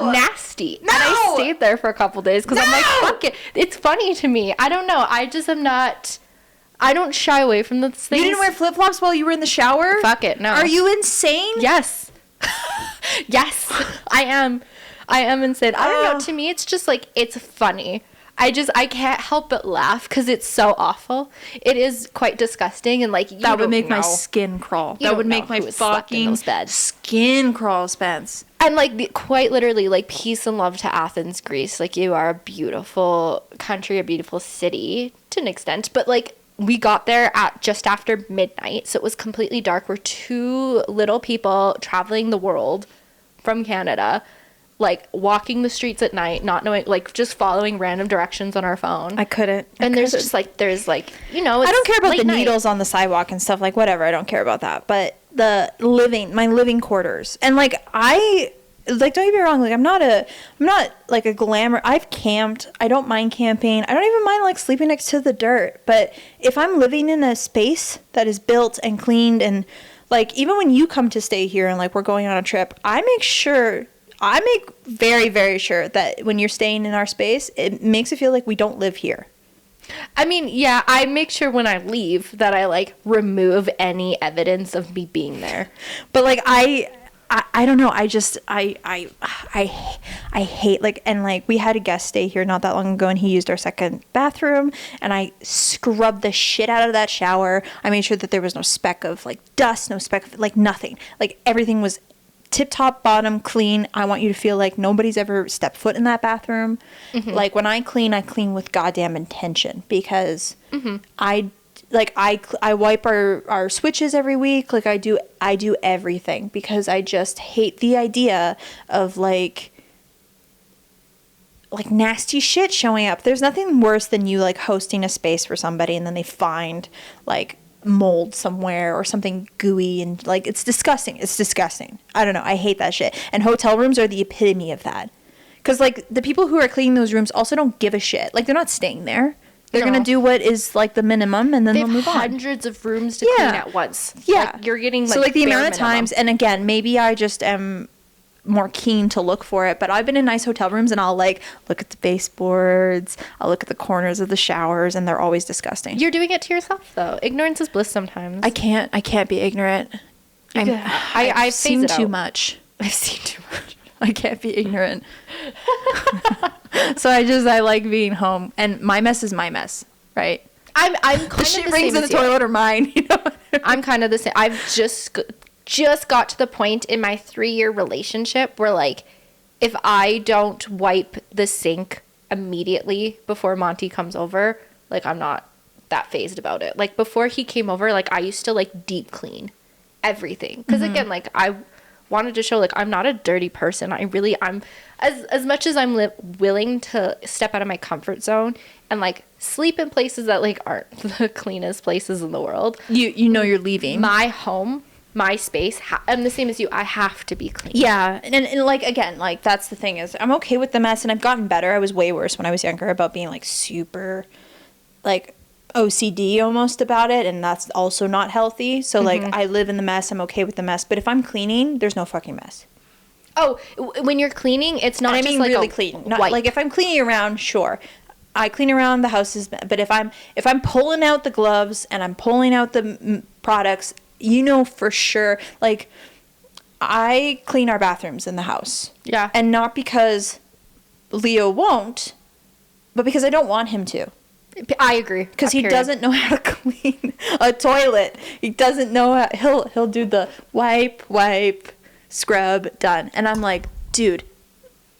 nasty. No! And I stayed there for a couple days because I'm like, fuck it. It's funny to me. I don't know. I just am not... I don't shy away from those things. You didn't wear flip-flops while you were in the shower? Fuck it, no. Are you insane? Yes. Yes, I am. I am insane. I don't know. To me, it's just like, it's funny. I can't help but laugh because it's so awful. It is quite disgusting and like, that would make my skin crawl. That would make my fucking skin crawl, Spence. And like, quite literally, like, peace and love to Athens, Greece. Like, you are a beautiful country, a beautiful city to an extent. But like, we got there at just after midnight, so it was completely dark. We're 2 little people traveling the world from Canada, like, walking the streets at night, not knowing, like, just following random directions on our phone. I couldn't. There's you know, I don't care about the night. needles on the sidewalk and stuff, like, whatever, I don't care about that. But my living quarters, and like, don't get me wrong, like, I'm not like a glamour. I've camped. I don't mind camping. I don't even mind, like, sleeping next to the dirt. But if I'm living in a space that is built and cleaned, and like, even when you come to stay here and like we're going on a trip, I make very, very sure that when you're staying in our space, it makes it feel like we don't live here. I mean, yeah, I make sure when I leave that I like remove any evidence of me being there. But like, I don't know. I hate, like, and like, we had a guest stay here not that long ago and he used our second bathroom and I scrubbed the shit out of that shower. I made sure that there was no speck of like dust, no speck of like nothing. Like, everything was tip top bottom clean. I want you to feel like nobody's ever stepped foot in that bathroom. Mm-hmm. Like, when I clean with goddamn intention because I wipe our switches every week. Like, I do everything because I just hate the idea of like nasty shit showing up. There's nothing worse than you like hosting a space for somebody and then they find like mold somewhere or something gooey and like, it's disgusting. I don't know. I hate that shit. And hotel rooms are the epitome of that. Because like, the people who are cleaning those rooms also don't give a shit. Like, they're not staying there. They're going to do what is, like, the minimum, and then they'll move on. They have hundreds of rooms to clean at once. Yeah. Like, you're getting, like, so, like, the amount of minimum. times, and again, maybe I just am, more keen to look for it. But I've been in nice hotel rooms and I'll like look at the baseboards, I'll look at the corners of the showers, and they're always disgusting. You're doing it to yourself though. Ignorance is bliss sometimes. I can't be ignorant. I've seen too much. I've seen too much. I can't be ignorant. So I like being home, and my mess is my mess, right? I'm kind The of shit the rings same in the as you. toilet are mine, you know. I'm kind of the same. I've just got to the point in my 3-year relationship where like if I don't wipe the sink immediately before Monty comes over, like I'm not that phased about it. Like before he came over, like I used to like deep clean everything because again, like I wanted to show like I'm not a dirty person. I'm as much as I'm willing to step out of my comfort zone and like sleep in places that like aren't the cleanest places in the world. You know you're leaving. My home, my space, I'm the same as you. I have to be clean. Yeah, and like again, like that's the thing is I'm okay with the mess, and I've gotten better. I was way worse when I was younger about being like super like OCD almost about it, and that's also not healthy. So like I live in the mess, I'm okay with the mess, but if I'm cleaning, there's no fucking mess. Oh, when you're cleaning, it's not And I just mean like really a clean. Not wipe. like if I'm cleaning around, sure. I clean around the houses, but if I'm pulling out the gloves and I'm pulling out the products, you know for sure, like I clean our bathrooms in the house. Yeah. And not because Leo won't, but because I don't want him to. I agree. Because he doesn't know how to clean a toilet. He doesn't know how, he'll do the wipe, scrub, done. And I'm like, dude,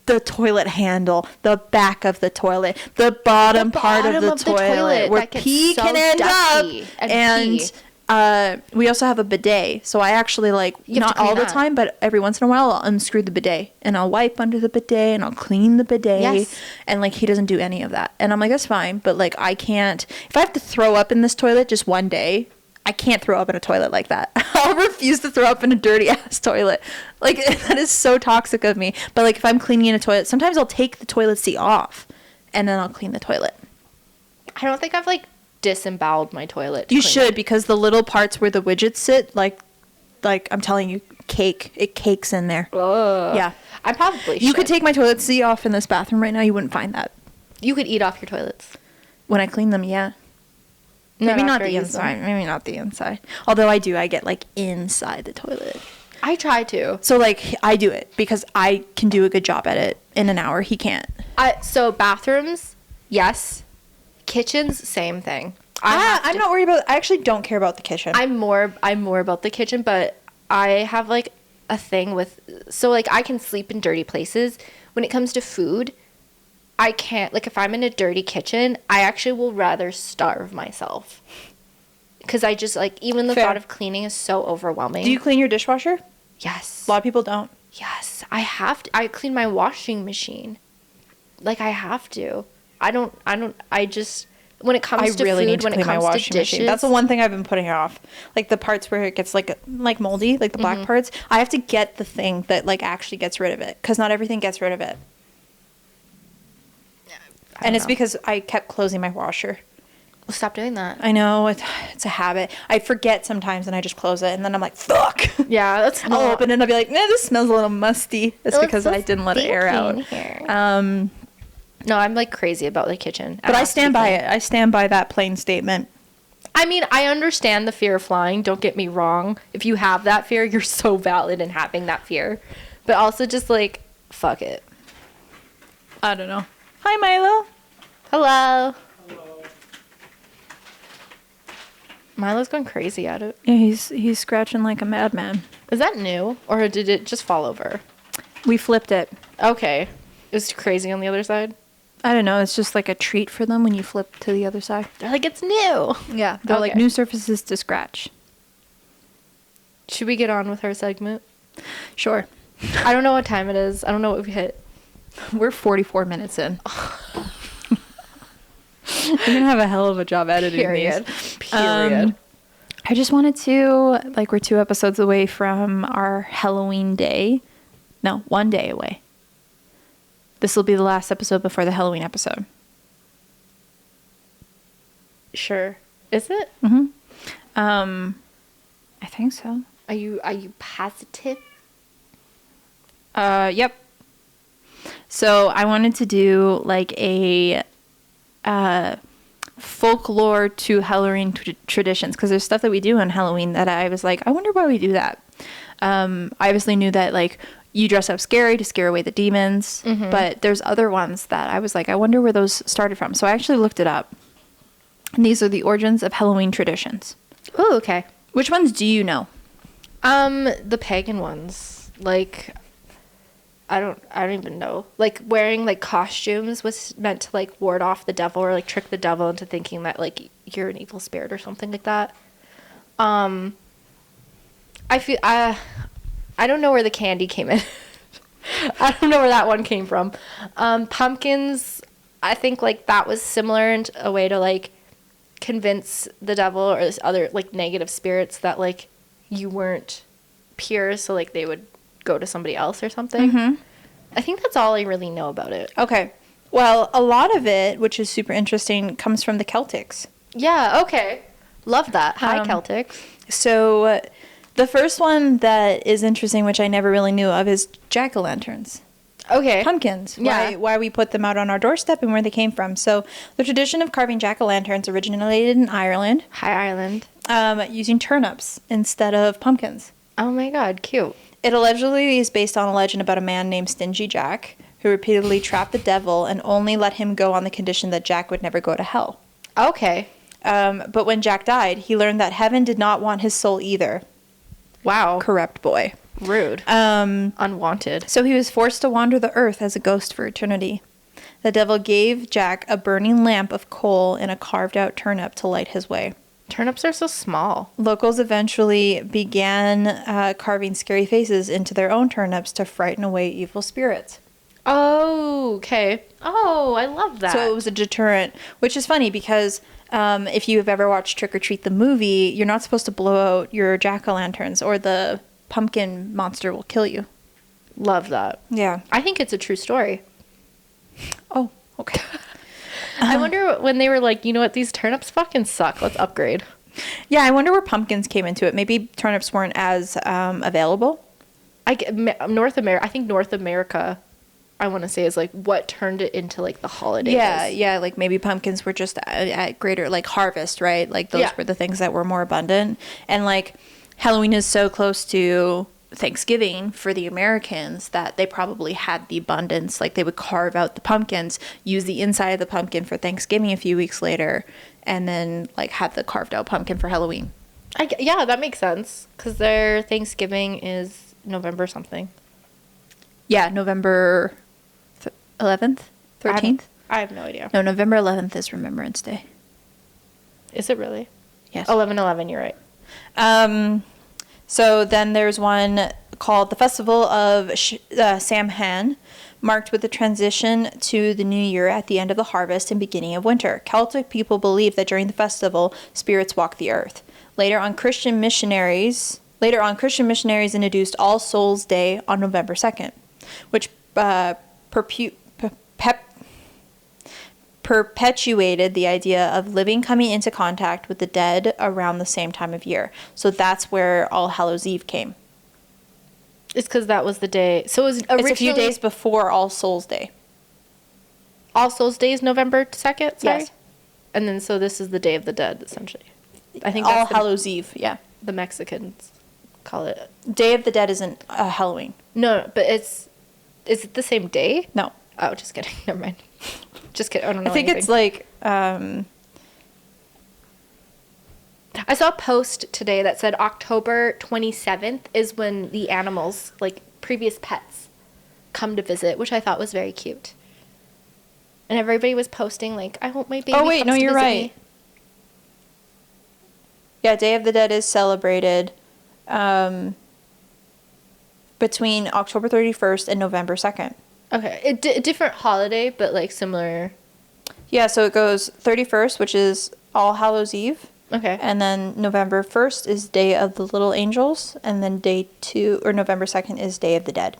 the toilet handle, the back of the toilet, the bottom part of the toilet where pee can end up. And we also have a bidet. So I actually like, not all the time, but every once in a while I'll unscrew the bidet and I'll wipe under the bidet and I'll clean the bidet. Yes. And like he doesn't do any of that. And I'm like, that's fine. But like I can't, if I have to throw up in this toilet just one day, I can't throw up in a toilet like that. I'll refuse to throw up in a dirty ass toilet. Like that is so toxic of me. But like if I'm cleaning in a toilet, sometimes I'll take the toilet seat off and then I'll clean the toilet. I don't think I've like disemboweled my toilet. You should, because the little parts where the widgets sit, like I'm telling you, it cakes in there. Ugh. Yeah. I probably You should. could take my toilet seat off in this bathroom right now, you wouldn't find that. You could eat off your toilets. When I clean them, yeah. Maybe not the inside. Maybe not the inside. Although I get like inside the toilet. I try to. So like I do it because I can do a good job at it in an hour. He can't. So bathrooms, yes. Kitchens, same thing. I'm not worried about. I actually don't care about the kitchen. I'm more about the kitchen, but I have like a thing with. So like I can sleep in dirty places. When it comes to food, I can't. Like if I'm in a dirty kitchen, I actually will rather starve myself. Because I just like even the thought of cleaning is so overwhelming. Do you clean your dishwasher? Yes. A lot of people don't. Yes, I have to. I clean my washing machine. Like I have to. I just when it comes to really food, need to when clean it comes my to washing dishes, machine. That's the one thing I've been putting off. Like the parts where it gets like moldy, like the black parts. I have to get the thing that like actually gets rid of it, because not everything gets rid of it. And it's because I kept closing my washer. Well, stop doing that. I know, it's a habit. I forget sometimes and I just close it, and then I'm like, fuck. Yeah, that's I'll open it and I'll be like, man, this smells a little musty. It's because I didn't let it air out. No, I'm like crazy about the kitchen. But I stand by it. I stand by that plain statement. I mean, I understand the fear of flying. Don't get me wrong. If you have that fear, you're so valid in having that fear. But also just like, fuck it. I don't know. Hi, Milo. Hello. Milo's going crazy at it. Yeah, he's scratching like a madman. Is that new? Or did it just fall over? We flipped it. Okay. It was crazy on the other side? I don't know. It's just like a treat for them when you flip to the other side. They're like, it's new. Yeah. They're like new surfaces to scratch. Should we get on with our segment? Sure. I don't know what time it is. I don't know what we've hit. We're 44 minutes in. We're going to have a hell of a job editing Period. these. Period. I just wanted to, like, we're 2 episodes away from our Halloween day. No, 1 day away. This will be the last episode before the Halloween episode. Sure. Is it? Mm-hmm. I think so. Are you positive? Yep. So I wanted to do like a folklore to Halloween traditions, because there's stuff that we do on Halloween that I was like, I wonder why we do that. I obviously knew that like you dress up scary to scare away the demons, but there's other ones that I was like, I wonder where those started from. So I actually looked it up. And these are the origins of Halloween traditions. Oh, okay. Which ones do you know? The pagan ones. Like, I don't even know. Like, wearing, like, costumes was meant to, like, ward off the devil or, like, trick the devil into thinking that, like, you're an evil spirit or something like that. I feel, I don't know where the candy came in. I don't know where that one came from. Pumpkins, I think, like, that was similar in a way to, like, convince the devil or this other, like, negative spirits that, like, you weren't pure, so, like, they would go to somebody else or something. I think that's all I really know about it. Okay. Well, a lot of it, which is super interesting, comes from the Celtics. Yeah, okay. Love that. Hi, Celtics. So the first one that is interesting, which I never really knew of, is jack-o'-lanterns. Okay. Pumpkins. Yeah. Why we put them out on our doorstep and where they came from. So the tradition of carving jack-o'-lanterns originated in Ireland. Hi, Ireland. Using turnips instead of pumpkins. Oh my god, cute. It allegedly is based on a legend about a man named Stingy Jack, who repeatedly trapped the devil and only let him go on the condition that Jack would never go to hell. Okay. But when Jack died, he learned that heaven did not want his soul either. Wow. Corrupt boy. Rude. Unwanted. So he was forced to wander the earth as a ghost for eternity. The devil gave Jack a burning lamp of coal and a carved-out turnip to light his way. Turnips are so small. Locals eventually began carving scary faces into their own turnips to frighten away evil spirits. Oh, okay. Oh, I love that. So it was a deterrent, which is funny because if you've ever watched Trick or Treat the movie, you're not supposed to blow out your jack-o'-lanterns or the pumpkin monster will kill you. Love that. Yeah. I think it's a true story. Oh, okay. I wonder when they were like, you know what, these turnips fucking suck. Let's upgrade. Yeah, I wonder where pumpkins came into it. Maybe turnips weren't as available. I think North America, I want to say, is like what turned it into like the holidays. Yeah, like maybe pumpkins were just at greater like harvest, right? Like those were the things that were more abundant. And like Halloween is so close to Thanksgiving for the Americans that they probably had the abundance. Like they would carve out the pumpkins, use the inside of the pumpkin for Thanksgiving a few weeks later, and then like have the carved out pumpkin for Halloween. Yeah, that makes sense because their Thanksgiving is November something. Yeah, November 11th, 13th. I have no idea. No, November 11th is Remembrance Day. Is it really? Yes. 11/11. You're right. So then there's one called the Festival of Samhain, marked with the transition to the new year at the end of the harvest and beginning of winter. Celtic people believe that during the festival, spirits walk the earth. Later on, Christian missionaries introduced All Souls Day on November 2nd, which perpetuated the idea of living coming into contact with the dead around the same time of year. So that's where All Hallows Eve came. It's because that was the day. So it was originally... It's a few days before All Souls Day. All Souls Day is November 2nd? Sorry? Yes. And then so this is the Day of the Dead, essentially. I think All that's Hallows Eve, yeah. The Mexicans call it. Day of the Dead isn't Halloween. No, but is it the same day? No. Oh, just kidding. Never mind. Just kidding. I don't know. I think anything. it's like I saw a post today that said October 27th is when the animals, like previous pets, come to visit, which I thought was very cute. And everybody was posting like, I hope my baby oh wait, comes no, to you're visit right. me. Yeah, Day of the Dead is celebrated between October 31st and November 2nd. Okay, a different holiday, but like similar. Yeah, so it goes 31st, which is All Hallows Eve. Okay. And then November 1st is Day of the Little Angels, and then November 2nd is Day of the Dead.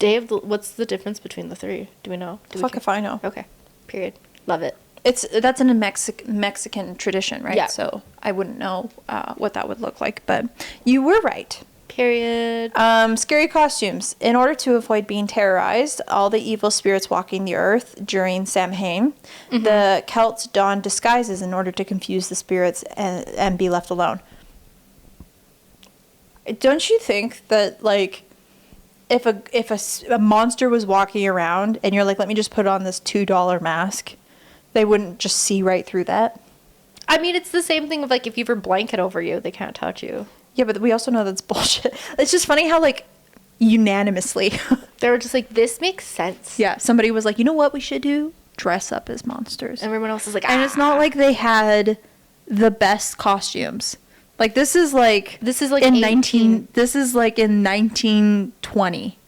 What's the difference between the three? Do we know? Fuck if I know. Okay. Period. Love it. That's in a Mexican tradition, right? Yeah. So I wouldn't know what that would look like, but you were right. Period. Scary costumes. In order to avoid being terrorized, all the evil spirits walking the earth during Samhain, the Celts donned disguises in order to confuse the spirits and be left alone. Don't you think that, like, if a monster was walking around and you're like, let me just put on this $2 mask, they wouldn't just see right through that? I mean, it's the same thing of, like, if you have a blanket over you, they can't touch you. Yeah, but we also know that's bullshit. It's just funny how, like, unanimously. They were just like, this makes sense. Yeah, somebody was like, you know what we should do? Dress up as monsters. Everyone else is like, And it's not like they had the best costumes. Like, this is like in this is like in 1920.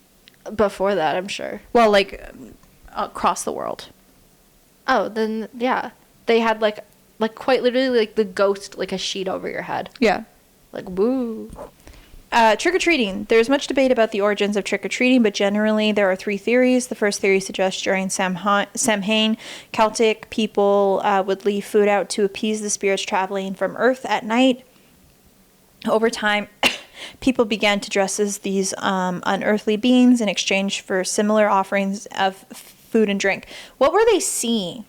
Before that, I'm sure. Well, like, across the world. Oh, then, yeah. They had, like quite literally, like, the ghost, like, a sheet over your head. Yeah. Like, woo. Trick-or-treating. There's much debate about the origins of trick-or-treating, but generally there are three theories. The first theory suggests during Samhain, Celtic people would leave food out to appease the spirits traveling from Earth at night. Over time, people began to dress as these unearthly beings in exchange for similar offerings of food and drink. What were they seeing?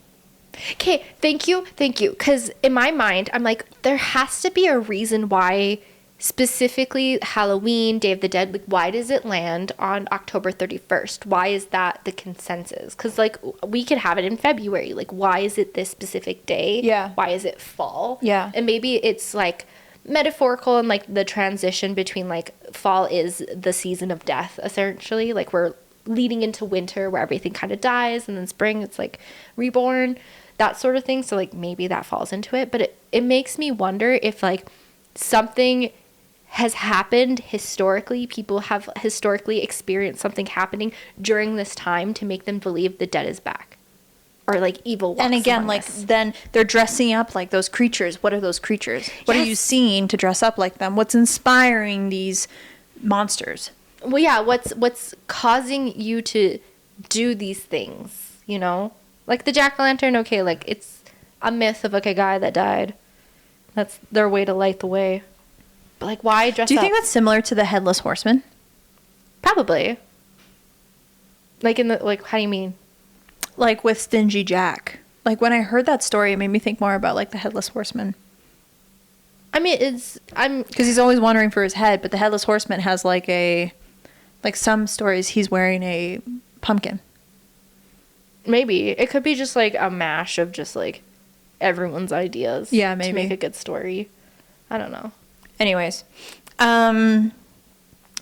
Okay, thank you. Because in my mind, I'm like, there has to be a reason why specifically Halloween, Day of the Dead, like, why does it land on October 31st? Why is that the consensus? Because, like, we could have it in February. Like, why is it this specific day? Yeah. Why is it fall? Yeah. And maybe it's, like, metaphorical and, like, the transition between, like, fall is the season of death, essentially. Like, we're leading into winter where everything kind of dies, and then spring, it's, like, reborn, that sort of thing. So, like, maybe that falls into it. But it makes me wonder if, like, something has happened historically. People have historically experienced something happening during this time to make them believe the dead is back, or like evil walks And again, among like, us. then they're dressing up like those creatures. What are those creatures? What are you Yes. seeing to dress up like them? What's inspiring these monsters? Well, yeah, what's causing you to do these things, you know? Like the jack-o'-lantern, okay, like, it's a myth of, like, a guy that died. That's their way to light the way. But, like, why dress up? Do you think that's similar to the Headless Horseman? Probably. Like, how do you mean? Like with Stingy Jack. Like, when I heard that story, it made me think more about, like, the Headless Horseman. I mean, Because he's always wandering for his head, but the Headless Horseman has, like, some stories he's wearing a pumpkin. maybe. It could be just, like, a mash of just, like, everyone's ideas. Yeah, To maybe. make a good story. I don't know. Anyways,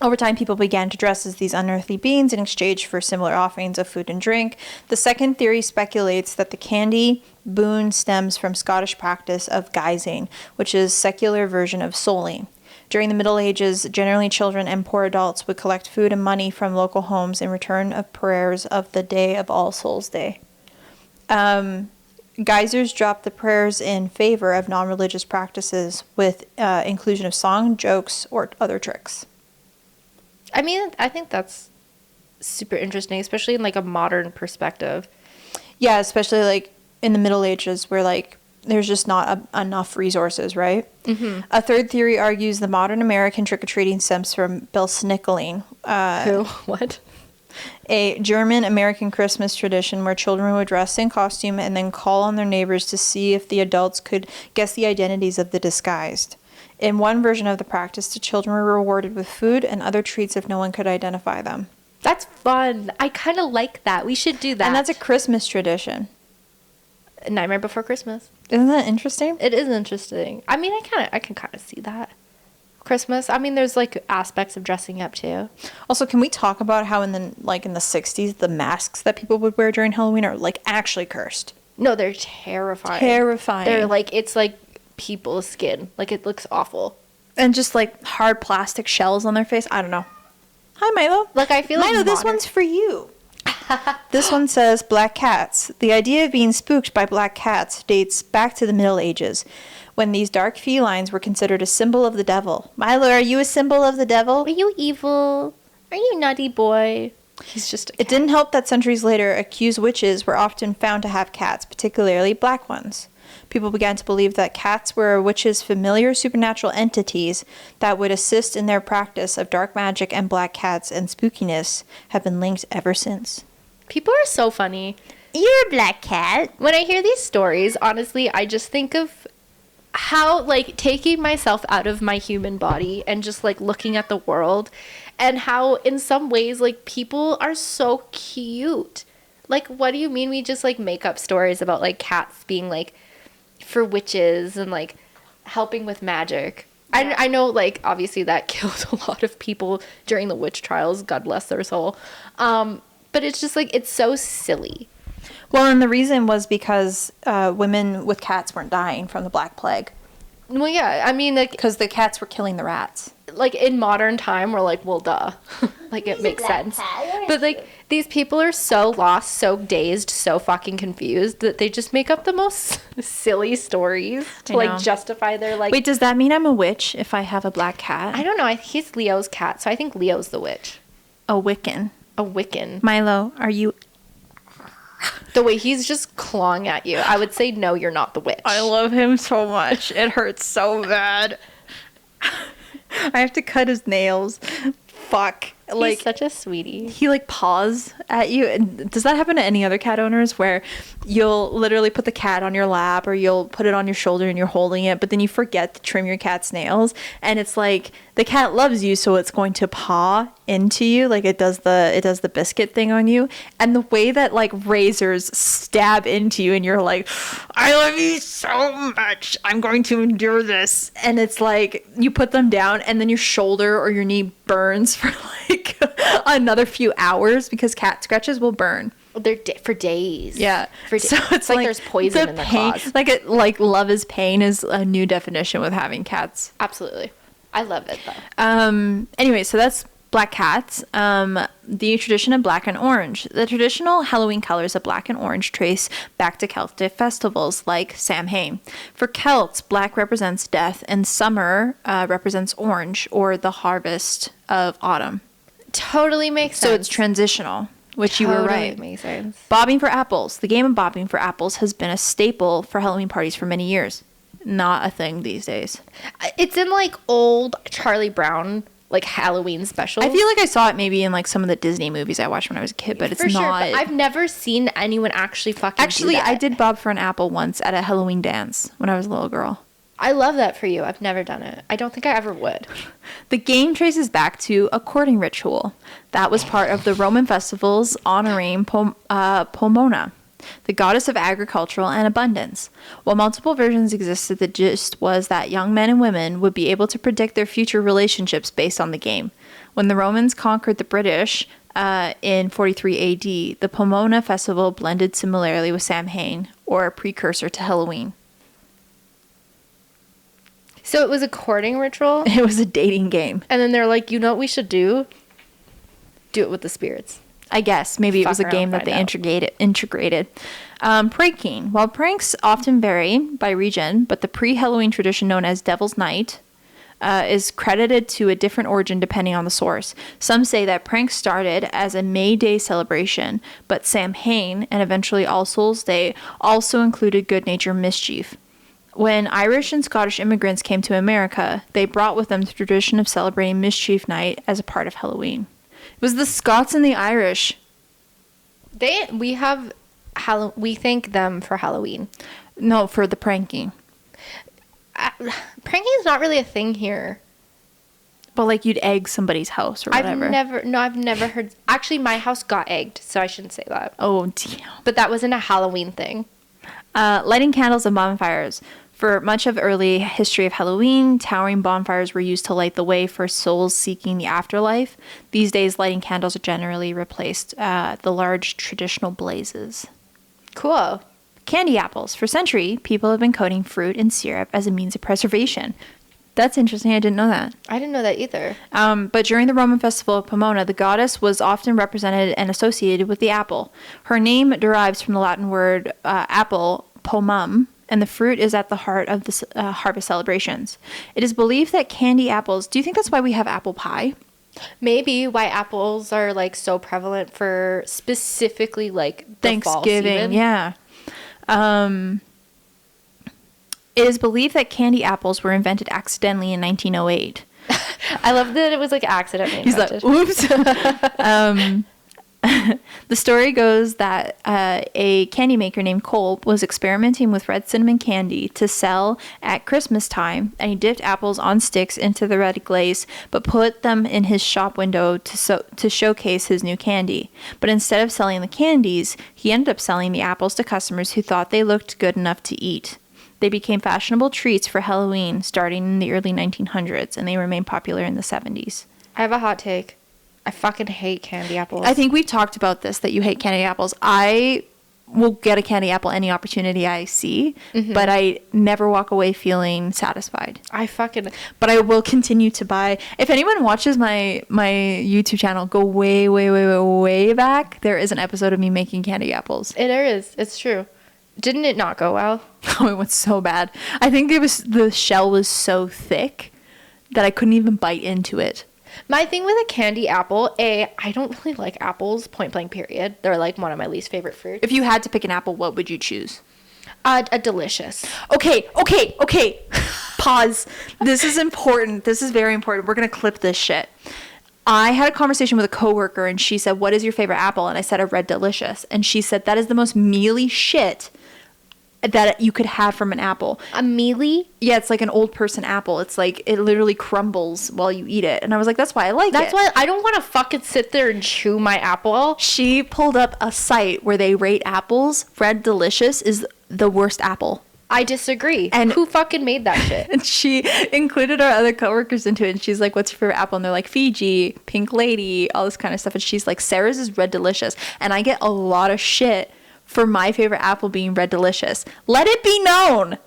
over time, people began to dress as these unearthly beings in exchange for similar offerings of food and drink. The second theory speculates that the candy boon stems from Scottish practice of guising, which is a secular version of souling. During the Middle Ages, generally children and poor adults would collect food and money from local homes in return of prayers of the Day of All Souls Day. Geysers dropped the prayers in favor of non-religious practices with inclusion of song, jokes, or other tricks. I mean, I think that's super interesting, especially in, like, a modern perspective. Yeah, especially, like, in the Middle Ages where, like, there's just not enough resources, right? Mm-hmm. A third theory argues the modern American trick-or-treating stems from belsnickeling. Who? What? A German-American Christmas tradition where children would dress in costume and then call on their neighbors to see if the adults could guess the identities of the disguised. In one version of the practice, the children were rewarded with food and other treats if no one could identify them. That's fun. I kind of like that. We should do that. And that's a Christmas tradition. Nightmare Before Christmas. Isn't that interesting? It is interesting. I mean, I can kind of see that. Christmas. I mean, there's, like, aspects of dressing up too. Also, can we talk about how in the 60s, the masks that people would wear during Halloween are, like, actually cursed? No, they're terrifying. Terrifying. They're like, it's like people's skin. Like, it looks awful. And just, like, hard plastic shells on their face. I don't know. Hi, Milo. Like, I feel like Milo, this one's for you. This one says black cats. The idea of being spooked by black cats dates back to the Middle Ages, when these dark felines were considered a symbol of the devil. Milo, are you a symbol of the devil? Are you evil? Are you naughty boy? He's just a cat. It didn't help that centuries later, accused witches were often found to have cats, particularly black ones. people began to believe that cats were witches' familiar supernatural entities that would assist in their practice of dark magic, and black cats and spookiness have been linked ever since. People are so funny. You're a black cat. When I hear these stories, honestly, I just think of how, like, taking myself out of my human body and just, like, looking at the world, and how in some ways, like, people are so cute. Like, what do you mean we just, like, make up stories about, like, cats being, like, for witches and, like, helping with magic? Yeah. I know, like, obviously that killed a lot of people during the witch trials. God bless their soul. But it's just, like, it's so silly. Well, and the reason was because women with cats weren't dying from the Black Plague. Well, yeah, I mean, like... Because the cats were killing the rats. Like, in modern time, we're like, well, duh. Like, it makes sense. But, like, these people are so lost, so dazed, so fucking confused that they just make up the most silly stories to, like, justify their, like... Wait, does that mean I'm a witch if I have a black cat? I don't know. He's Leo's cat, so I think Leo's the witch. A Wiccan. A Wiccan. Milo, are you... The way he's just clawing at you, I would say, no, you're not the witch. I love him so much. It hurts so bad. I have to cut his nails. Fuck. Like, he's such a sweetie. He, like, paws at you. And does that happen to any other cat owners where you'll literally put the cat on your lap or you'll put it on your shoulder and you're holding it, but then you forget to trim your cat's nails, and it's like the cat loves you, so it's going to paw into you, like it does the biscuit thing on you, and the way that, like, razors stab into you and you're like, I love you so much, I'm going to endure this, and it's like you put them down and then your shoulder or your knee burns for like another few hours because cat scratches will burn. They're for days. Yeah. So it's like there's poison in the claws. Like love is pain is a new definition with having cats. Absolutely. I love it though. Anyway, so that's black cats. The tradition of black and orange. The traditional Halloween colors of black and orange trace back to Celtic festivals like Samhain. For Celts, black represents death and summer represents orange, or the harvest of autumn. Totally makes sense. So it's transitional, which you were right. Makes sense. Bobbing for apples. The game of bobbing for apples has been a staple for Halloween parties for many years. Not a thing these days. It's in like old Charlie Brown like Halloween specials. I feel like I saw it maybe in like some of the Disney movies I watched when I was a kid, but it's not. But I've never seen anyone actually do that. I did bob for an apple once at a Halloween dance when I was a little girl. I love that for you. I've never done it. I don't think I ever would. The game traces back to a courting ritual. That was part of the Roman festivals honoring Pomona, the goddess of agricultural and abundance. While multiple versions existed, the gist was that young men and women would be able to predict their future relationships based on the game. When the Romans conquered the British in 43 AD, the Pomona festival blended similarly with Samhain, or a precursor to Halloween. So it was a courting ritual? It was a dating game. And then they're like, you know what we should do? Do it with the spirits. I guess. Maybe it was a game that they integrated. Pranking. While pranks often vary by region, but the pre-Halloween tradition known as Devil's Night is credited to a different origin depending on the source. Some say that pranks started as a May Day celebration, but Samhain and eventually All Souls Day also included good-natured mischief. When Irish and Scottish immigrants came to America, they brought with them the tradition of celebrating Mischief Night as a part of Halloween. It was the Scots and the Irish. We thank them for Halloween. No, for the pranking. Pranking is not really a thing here. But like you'd egg somebody's house or whatever. I've never heard. Actually, my house got egged, so I shouldn't say that. Oh, damn. But that wasn't a Halloween thing. Lighting candles and bonfires. For much of early history of Halloween, towering bonfires were used to light the way for souls seeking the afterlife. These days, lighting candles are generally replaced the large traditional blazes. Cool. Candy apples. For centuries, people have been coating fruit in syrup as a means of preservation. That's interesting. I didn't know that. I didn't know that either. But during the Roman festival of Pomona, the goddess was often represented and associated with the apple. Her name derives from the Latin word apple, pomum, and the fruit is at the heart of the harvest celebrations. It is believed that candy apples... Do you think that's why we have apple pie? Maybe why apples are like so prevalent for specifically like the Thanksgiving, yeah. It is believed that candy apples were invented accidentally in 1908. I love that it was like accidentally invented. He's like, oops. The story goes that a candy maker named Cole was experimenting with red cinnamon candy to sell at Christmas time, and he dipped apples on sticks into the red glaze, but put them in his shop window to showcase his new candy. But instead of selling the candies, he ended up selling the apples to customers who thought they looked good enough to eat. They became fashionable treats for Halloween starting in the early 1900s, and they remained popular in the 70s. I have a hot take. I fucking hate candy apples. I think we've talked about this, that you hate candy apples. I will get a candy apple any opportunity I see, but I never walk away feeling satisfied. But I will continue to buy. If anyone watches my YouTube channel, go way, way, way, way, way back, there is an episode of me making candy apples. There is. It's true. Didn't it not go well? Oh, it went so bad. I think the shell was so thick that I couldn't even bite into it. My thing with a candy apple, I don't really like apples, point blank period. They're like one of my least favorite fruits. If you had to pick an apple, what would you choose? A delicious. Okay. Pause. This is important. This is very important. We're going to clip this shit. I had a conversation with a coworker and she said, "What is your favorite apple?" And I said, "A red delicious." And she said, "That is the most mealy shit that you could have from an apple." A mealy? Yeah, it's like an old person apple. It's like it literally crumbles while you eat it. And I was like, that's why I like it. That's why I don't want to fucking sit there and chew my apple. She pulled up a site where they rate apples. Red Delicious is the worst apple. I disagree. And who fucking made that shit? And she included our other coworkers into it. And she's like, "What's your favorite apple?" And they're like, "Fiji, Pink Lady," all this kind of stuff. And she's like, "Sarah's is Red Delicious." And I get a lot of shit for my favorite apple being Red Delicious. Let it be known.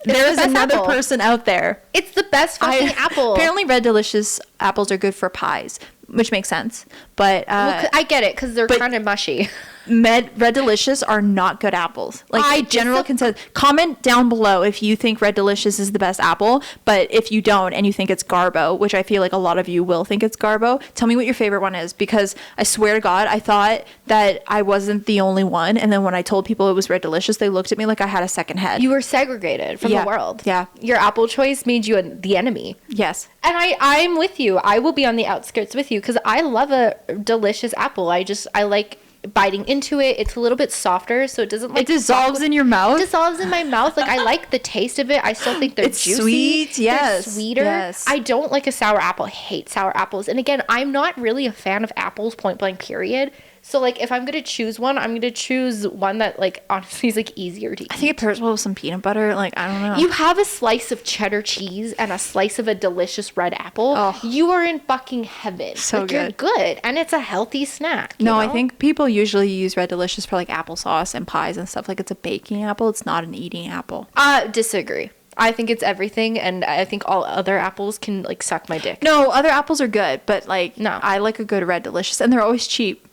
There is another person out there. It's the best fucking apple. Apparently Red Delicious apples are good for pies, which makes sense. But well, I get it because they're kind of mushy. Red Delicious are not good apples. Like general consensus. Comment down below if you think Red Delicious is the best apple, but if you don't and you think it's Garbo, which I feel like a lot of you will think it's Garbo, tell me what your favorite one is, because I swear to God, I thought that I wasn't the only one, and then when I told people it was Red Delicious, they looked at me like I had a second head. You were segregated from the world. Yeah. Your apple choice made you the enemy. Yes. And I'm with you. I will be on the outskirts with you because I love a delicious apple. I like biting into it. It's a little bit softer, so it doesn't like it dissolves in your mouth. It dissolves in my mouth. Like I like the taste of it. I still think they're juicy. Sweet, yes. They're sweeter. Yes. I don't like a sour apple. I hate sour apples. And again, I'm not really a fan of apples, point blank period. So like if I'm gonna choose one, I'm gonna choose one that like honestly is like easier to eat. I think it pairs well with some peanut butter. Like I don't know. You have a slice of cheddar cheese and a slice of a delicious red apple. Oh, you are in fucking heaven. So like, good. You're good, and it's a healthy snack. No, I think people usually use Red Delicious for like applesauce and pies and stuff. Like it's a baking apple. It's not an eating apple. Disagree. I think it's everything, and I think all other apples can like suck my dick. No, other apples are good, but like no, I like a good Red Delicious, and they're always cheap.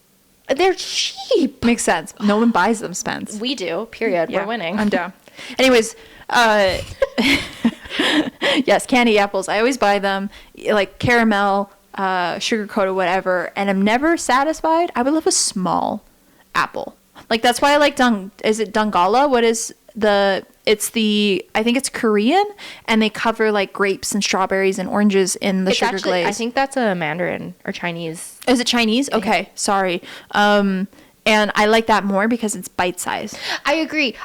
They're cheap. Makes sense. No one buys them, Spence. We do. Period. Yeah, we're winning. I'm down. Anyways, yes, candy apples. I always buy them, like caramel, sugar coated, whatever, and I'm never satisfied. I would love a small apple. Like that's why I like is it Dungala? What is I think it's Korean, and they cover like grapes and strawberries and oranges in the sugar glaze. I think that's a Mandarin or Chinese. Is it Chinese? Okay, sorry. And I like that more because it's bite size. I agree.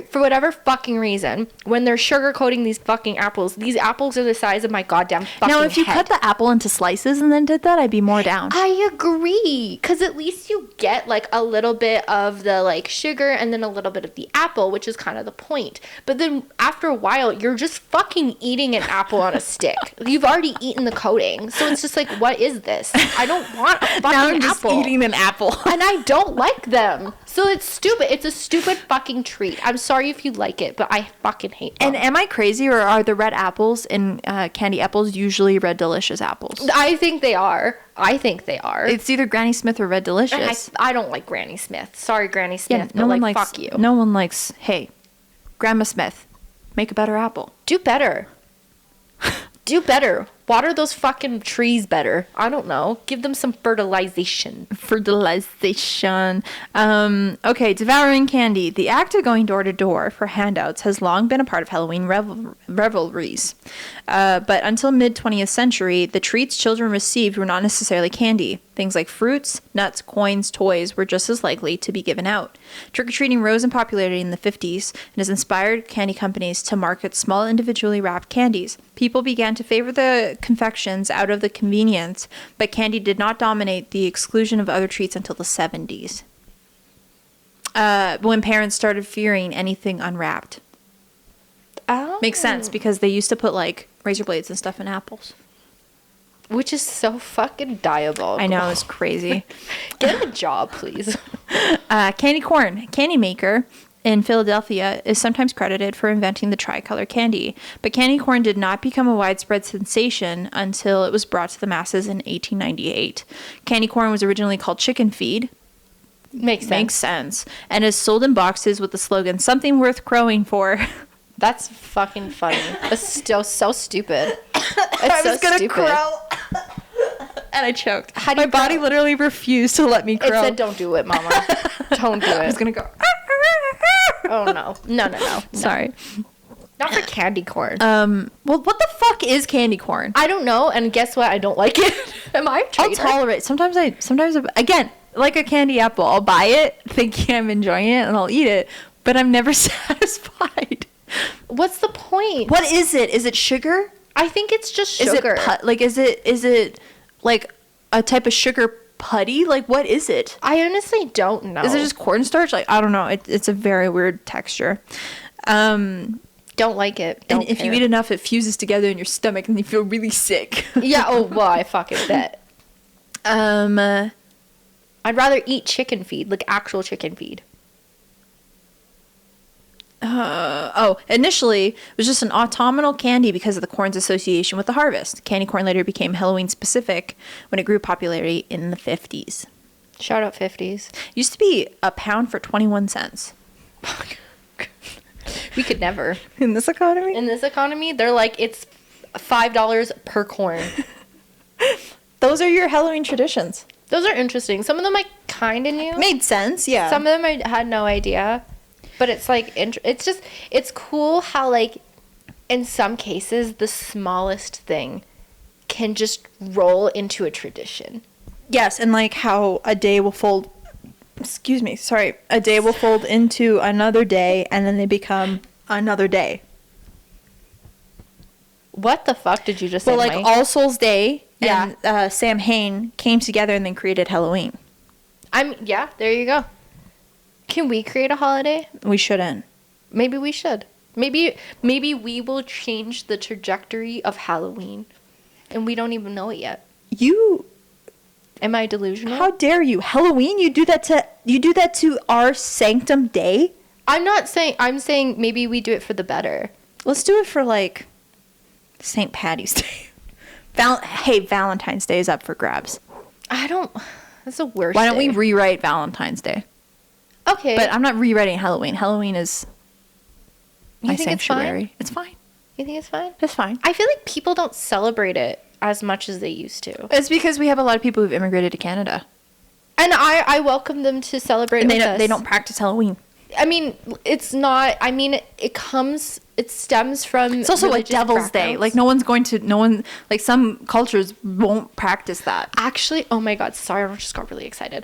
For whatever fucking reason, when they're sugar coating these fucking apples, these apples are the size of my goddamn fucking Now, if you head. cut the apple into slices and then did that, I'd be more down. I agree. Because at least you get like a little bit of the like sugar and then a little bit of the apple, which is kind of the point. But then after a while, you're just fucking eating an apple on a stick. You've already eaten the coating. So it's just like, what is this? I don't want a fucking now I'm just apple. eating an apple. And I don't like them. So it's stupid. It's a stupid fucking treat. I'm sorry if you like it, but I fucking hate them. And am I crazy, or are the red apples in candy apples usually Red Delicious apples? I think they are. It's either Granny Smith or Red Delicious. I don't like Granny Smith. Sorry, Granny Smith, yeah, but no one like, likes, fuck you. No one likes, hey, Grandma Smith, make a better apple. Do better. Do better. Water those fucking trees better. I don't know. Give them some fertilization. Okay, devouring candy. The act of going door to door for handouts has long been a part of Halloween revelries. But until mid-20th century, the treats children received were not necessarily candy. Things like fruits, nuts, coins, toys were just as likely to be given out. Trick-or-treating rose in popularity in the 50s and has inspired candy companies to market small individually wrapped candies. People began to favor the confections out of the convenience, but candy did not dominate the exclusion of other treats until the 70s. When parents started fearing anything unwrapped. Oh. Makes sense, because they used to put, like, razor blades and stuff in apples. Which is so fucking diabolical. I know, it's crazy. Get a job, please. Candy corn. Candy maker in Philadelphia is sometimes credited for inventing the tricolor candy, but candy corn did not become a widespread sensation until it was brought to the masses in 1898. Candy corn was originally called chicken feed. Makes sense. And is sold in boxes with the slogan, "Something worth crowing for." That's fucking funny. It's still so stupid. It's I so was gonna stupid. crow. And I choked. How do My you body crow? literally refused to let me crow. It said, "Don't do it, mama. Don't do I was it." gonna go. Oh no. No. Sorry. Not for candy corn. Well, what the fuck is candy corn? I don't know, and guess what? I don't like it. Am I a I'll traitor? tolerate. Sometimes again, like a candy apple, I'll buy it thinking I'm enjoying it and I'll eat it, but I'm never satisfied. What's the point? What is it? Is it sugar? I think it's just sugar. Is it like a type of sugar putty? Like, what is it? I honestly don't know. Is it just cornstarch? Like, I don't know. It's a very weird texture. Don't like it. Don't And if you care. eat enough, it fuses together in your stomach and you feel really sick. Yeah, oh, well, I fucking bet. I'd rather eat chicken feed, like actual chicken feed. Initially, it was just an autumnal candy because of the corn's association with the harvest. Candy corn later became Halloween specific when it grew popularity in the 50s. Shout out 50s. It used to be a pound for 21 cents. We could never. In this economy? In this economy, they're like, it's $5 per corn. Those are your Halloween traditions. Those are interesting. Some of them I kind of knew. Made sense, yeah. Some of them I had no idea. But it's like, it's cool how, like, in some cases, the smallest thing can just roll into a tradition. Yes, and like how a day will fold, a day will fold into another day, and then they become another day. What the fuck did you just say, Well, like Mike? All Souls Day Yeah. and Sam Hain came together and then created Halloween. Yeah, there you go. Can we create a holiday? We shouldn't. Maybe we should. Maybe we will change the trajectory of Halloween, and we don't even know it yet. Am I delusional? How dare you? Halloween? You do that to our sanctum day? I'm saying maybe we do it for the better. Let's do it for like St. Patty's Day. Valentine's Day is up for grabs. That's the worst. Why don't we day. rewrite Valentine's Day? Okay. But I'm not rewriting Halloween. Halloween is my think it's fine? sanctuary. It's fine. You think it's fine? It's fine. I feel like people don't celebrate it as much as they used to. It's because we have a lot of people who've immigrated to Canada. And I welcome them to celebrate And with us. they don't practice Halloween. I mean, it's not. I mean, it stems from. It's also a religious Devil's Day. backgrounds. Like like some cultures won't practice that. Actually, oh my god, sorry, I just got really excited.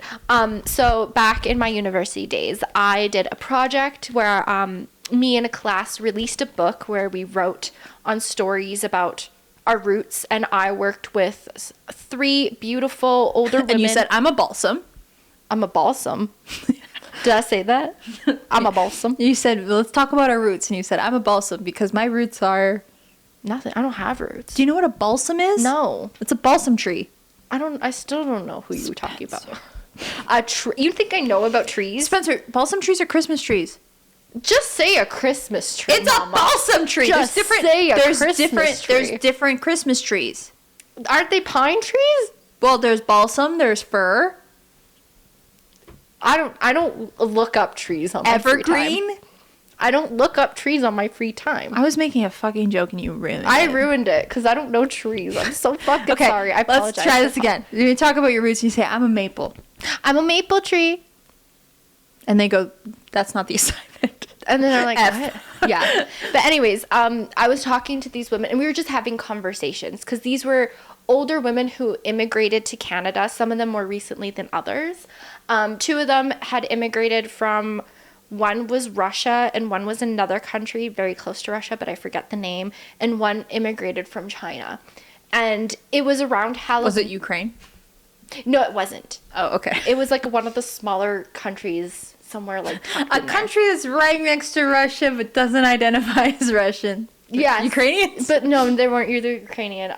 So back in my university days, I did a project where me and a class released a book where we wrote on stories about our roots, and I worked with 3 beautiful older women. And you said, I'm a balsam. I'm a balsam. Did I say that? I'm a balsam. You said, well, let's talk about our roots. And you said, I'm a balsam because my roots are... Nothing. I don't have roots. Do you know what a balsam is? No. It's a balsam tree. I still don't know who you're talking about. A tree. You think I know about trees? Spencer, balsam trees are Christmas trees. Just say a Christmas tree. It's Mama. a balsam tree. Just say a Christmas tree. There's different Christmas trees. Aren't they pine trees? Well, there's balsam, there's fir. I don't look up trees on my free time. Evergreen. I don't look up trees on my free time. I was making a fucking joke and you ruined it. I ruined it because I don't know trees. I'm so fucking sorry. I apologize. Let's try this again. You talk about your roots and you say, I'm a maple. I'm a maple tree. And they go, that's not the assignment. And then they're like, F. what? Yeah. But anyways, I was talking to these women and we were just having conversations because these were older women who immigrated to Canada, some of them more recently than others. Two of them had immigrated from, one was Russia and one was another country very close to Russia, but I forget the name. And one immigrated from China. And it was around Halloween. Was it Ukraine? No, it wasn't. Oh, okay. It was like one of the smaller countries somewhere like a country that's right next to Russia but doesn't identify as Russian. Yeah. Ukrainians? But no, they weren't either Ukrainian.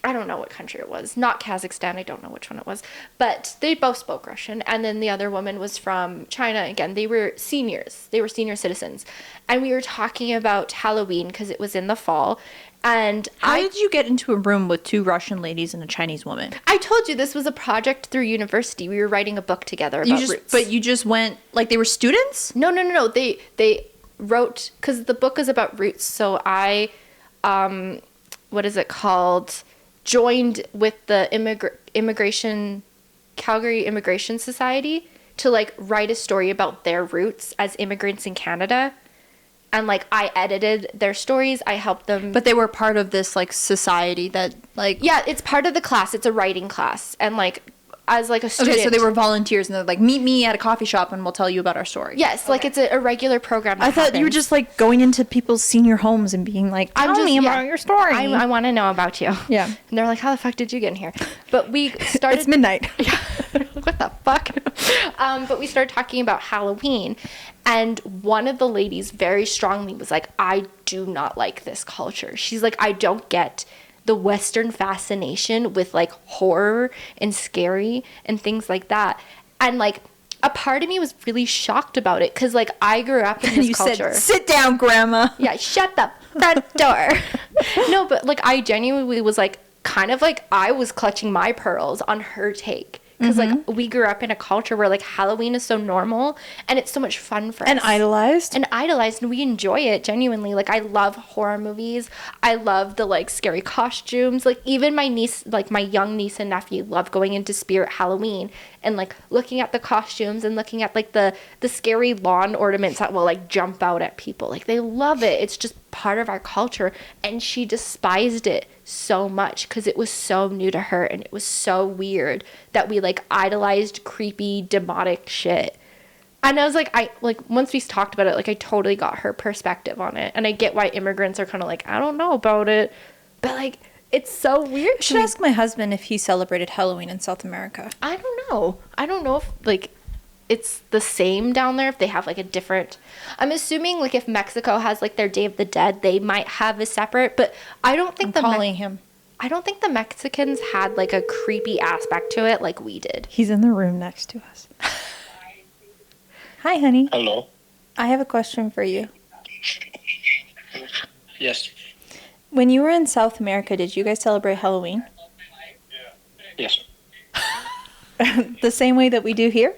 I don't know what country it was. Not Kazakhstan. I don't know which one it was. But they both spoke Russian. And then the other woman was from China. Again, they were seniors. They were senior citizens. And we were talking about Halloween because it was in the fall. And How did you get into a room with two Russian ladies and a Chinese woman? I told you this was a project through university. We were writing a book together about roots. But you just went, like they were students? No. They wrote, because the book is about roots. So I, what is it called? Joined with the Calgary Immigration Society to like write a story about their roots as immigrants in Canada. And like I edited their stories, I helped them. But they were part of this like society that like Yeah, it's part of the class. It's a writing class. And like as like a student. Okay, so they were volunteers and they're like, meet me at a coffee shop and we'll tell you about our story. Yes, okay. Like it's a regular program. I thought you were just like going into people's senior homes and being like, tell me about your story. I want to know about you. Yeah. And they're like, how the fuck did you get in here? But we started. It's midnight. Yeah. What the fuck? But we started talking about Halloween. And one of the ladies very strongly was like, I do not like this culture. She's like, I don't get the Western fascination with like horror and scary and things like that. And like a part of me was really shocked about it because like I grew up in this culture. Said, sit down, grandma. Yeah, shut the front door. No, but like I genuinely was like kind of like I was clutching my pearls on her take. Because, like, we grew up in a culture where, like, Halloween is so normal and it's so much fun for us. And idolized. And we enjoy it, genuinely. Like, I love horror movies. I love the, like, scary costumes. Like, even my niece, like, my young niece and nephew love going into Spirit Halloween and, like, looking at the costumes and looking at, like, the scary lawn ornaments that will, like, jump out at people. Like, they love it. It's just part of our culture. And she despised it so much because it was so new to her and it was so weird that we like idolized creepy demonic shit. And I was like, once we talked about it, like I totally got her perspective on it. And I get why immigrants are kind of like, I don't know about it, but like it's so weird. I should ask my husband if he celebrated Halloween in South America. I don't know if like it's the same down there, if they have like a different. I'm assuming like if Mexico has like their Day of the Dead, they might have a separate, but I don't think I don't think the Mexicans had like a creepy aspect to it like we did. He's in the room next to us. Hi, honey. Hello. I have a question for you. Yes. When you were in South America, did you guys celebrate Halloween? Yes. The same way that we do here?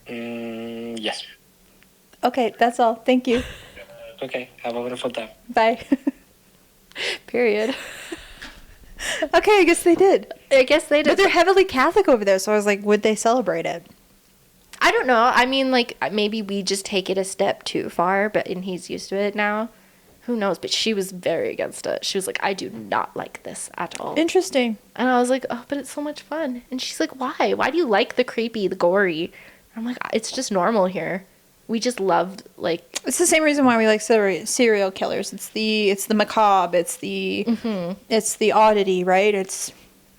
Yes. Okay, that's all. Thank you. Okay. Have a wonderful time. Bye. Period. Okay, I guess they did. But they're heavily Catholic over there, so I was like, would they celebrate it? I don't know. I mean, like, maybe we just take it a step too far, and he's used to it now. Who knows? But she was very against it. She was like, I do not like this at all. Interesting. And I was like, oh, but it's so much fun. And she's like, why? Why do you like the creepy, the gory? I'm like, it's just normal here. We just loved, like... It's the same reason why we like serial killers. It's the macabre. It's the oddity, right? It's...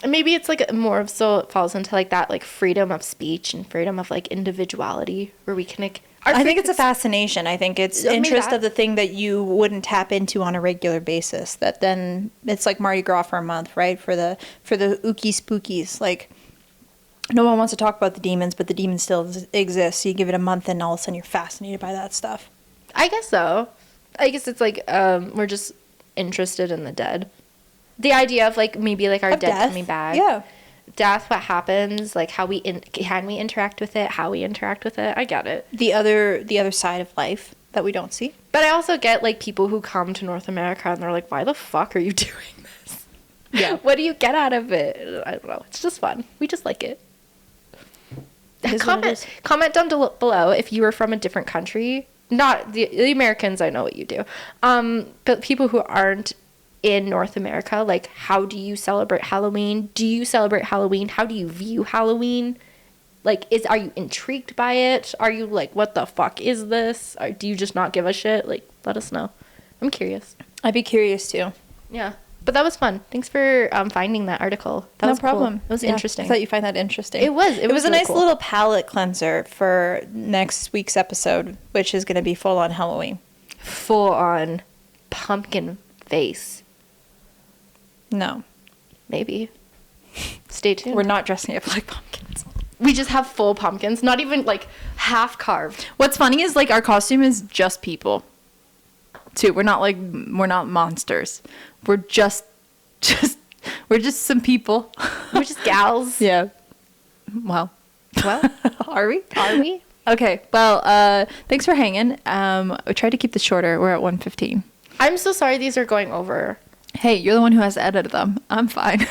Maybe it's like more of, so it falls into like that, like freedom of speech and freedom of like individuality where we can like... I think it's a fascination. I think it's interest of the thing that you wouldn't tap into on a regular basis. That then it's like Mardi Gras for a month, right? For the ookie spookies. Like, no one wants to talk about the demons, but the demons still exist. So you give it a month and all of a sudden you're fascinated by that stuff. I guess so. I guess it's like we're just interested in the dead. The idea of like maybe like our dead coming back. Yeah. death, what happens, like how can we interact with it, how we interact with it. I get it. The other side of life that we don't see. But I also get like people who come to North America and they're like, why the fuck are you doing this? Yeah. What do you get out of it? I don't know. It's just fun. We just like it. Comment down below if you were from a different country. Not the Americans, I know what you do. But people who aren't in North America, like, how do you celebrate Halloween? Do you celebrate Halloween? How do you view Halloween? Like, are you intrigued by it? Are you like, what the fuck is this? Or do you just not give a shit? Like, let us know. I'm curious. I'd be curious too. Yeah. But that was fun. Thanks for finding that article. That No was problem. Cool. It was Yeah, interesting. I thought you find that interesting. It was. It was a really nice cool. little palate cleanser for next week's episode, which is going to be full on Halloween. Full on pumpkin face. No. Maybe. Stay tuned. We're not dressing up like pumpkins. We just have full pumpkins, not even like half carved. What's funny is like our costume is just people. Too. We're not monsters. We're just some people. We're just gals. Yeah. Well, are we? Are we? Okay. Well, thanks for hanging. We tried to keep this shorter. We're at 1:15. I'm so sorry these are going over. Hey, you're the one who has edited them. I'm fine.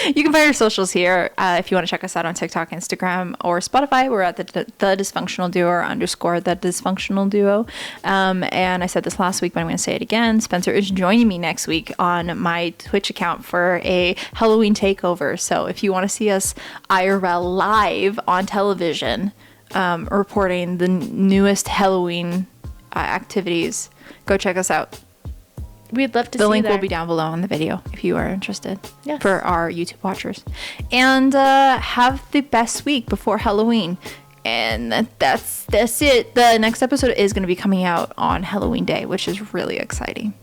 You can find our socials here if you want to check us out on TikTok, Instagram, or Spotify. We're at the Dysfunctional Duo or _ the Dysfunctional Duo. And I said this last week, but I'm going to say it again. Spencer is joining me next week on my Twitch account for a Halloween takeover. So if you want to see us IRL live on television, reporting the newest Halloween activities, go check us out. We'd love to see the link there. will be down below in the video if you are interested. Yes. For our YouTube watchers. And have the best week before Halloween. And that's it. The next episode is going to be coming out on Halloween Day, which is really exciting.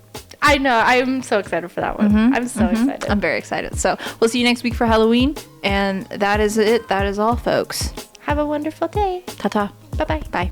I know. I'm so excited for that one. I'm so excited. I'm very excited. So we'll see you next week for Halloween. And that is it. That is all, folks. Have a wonderful day. Ta-ta. Bye-bye. Bye.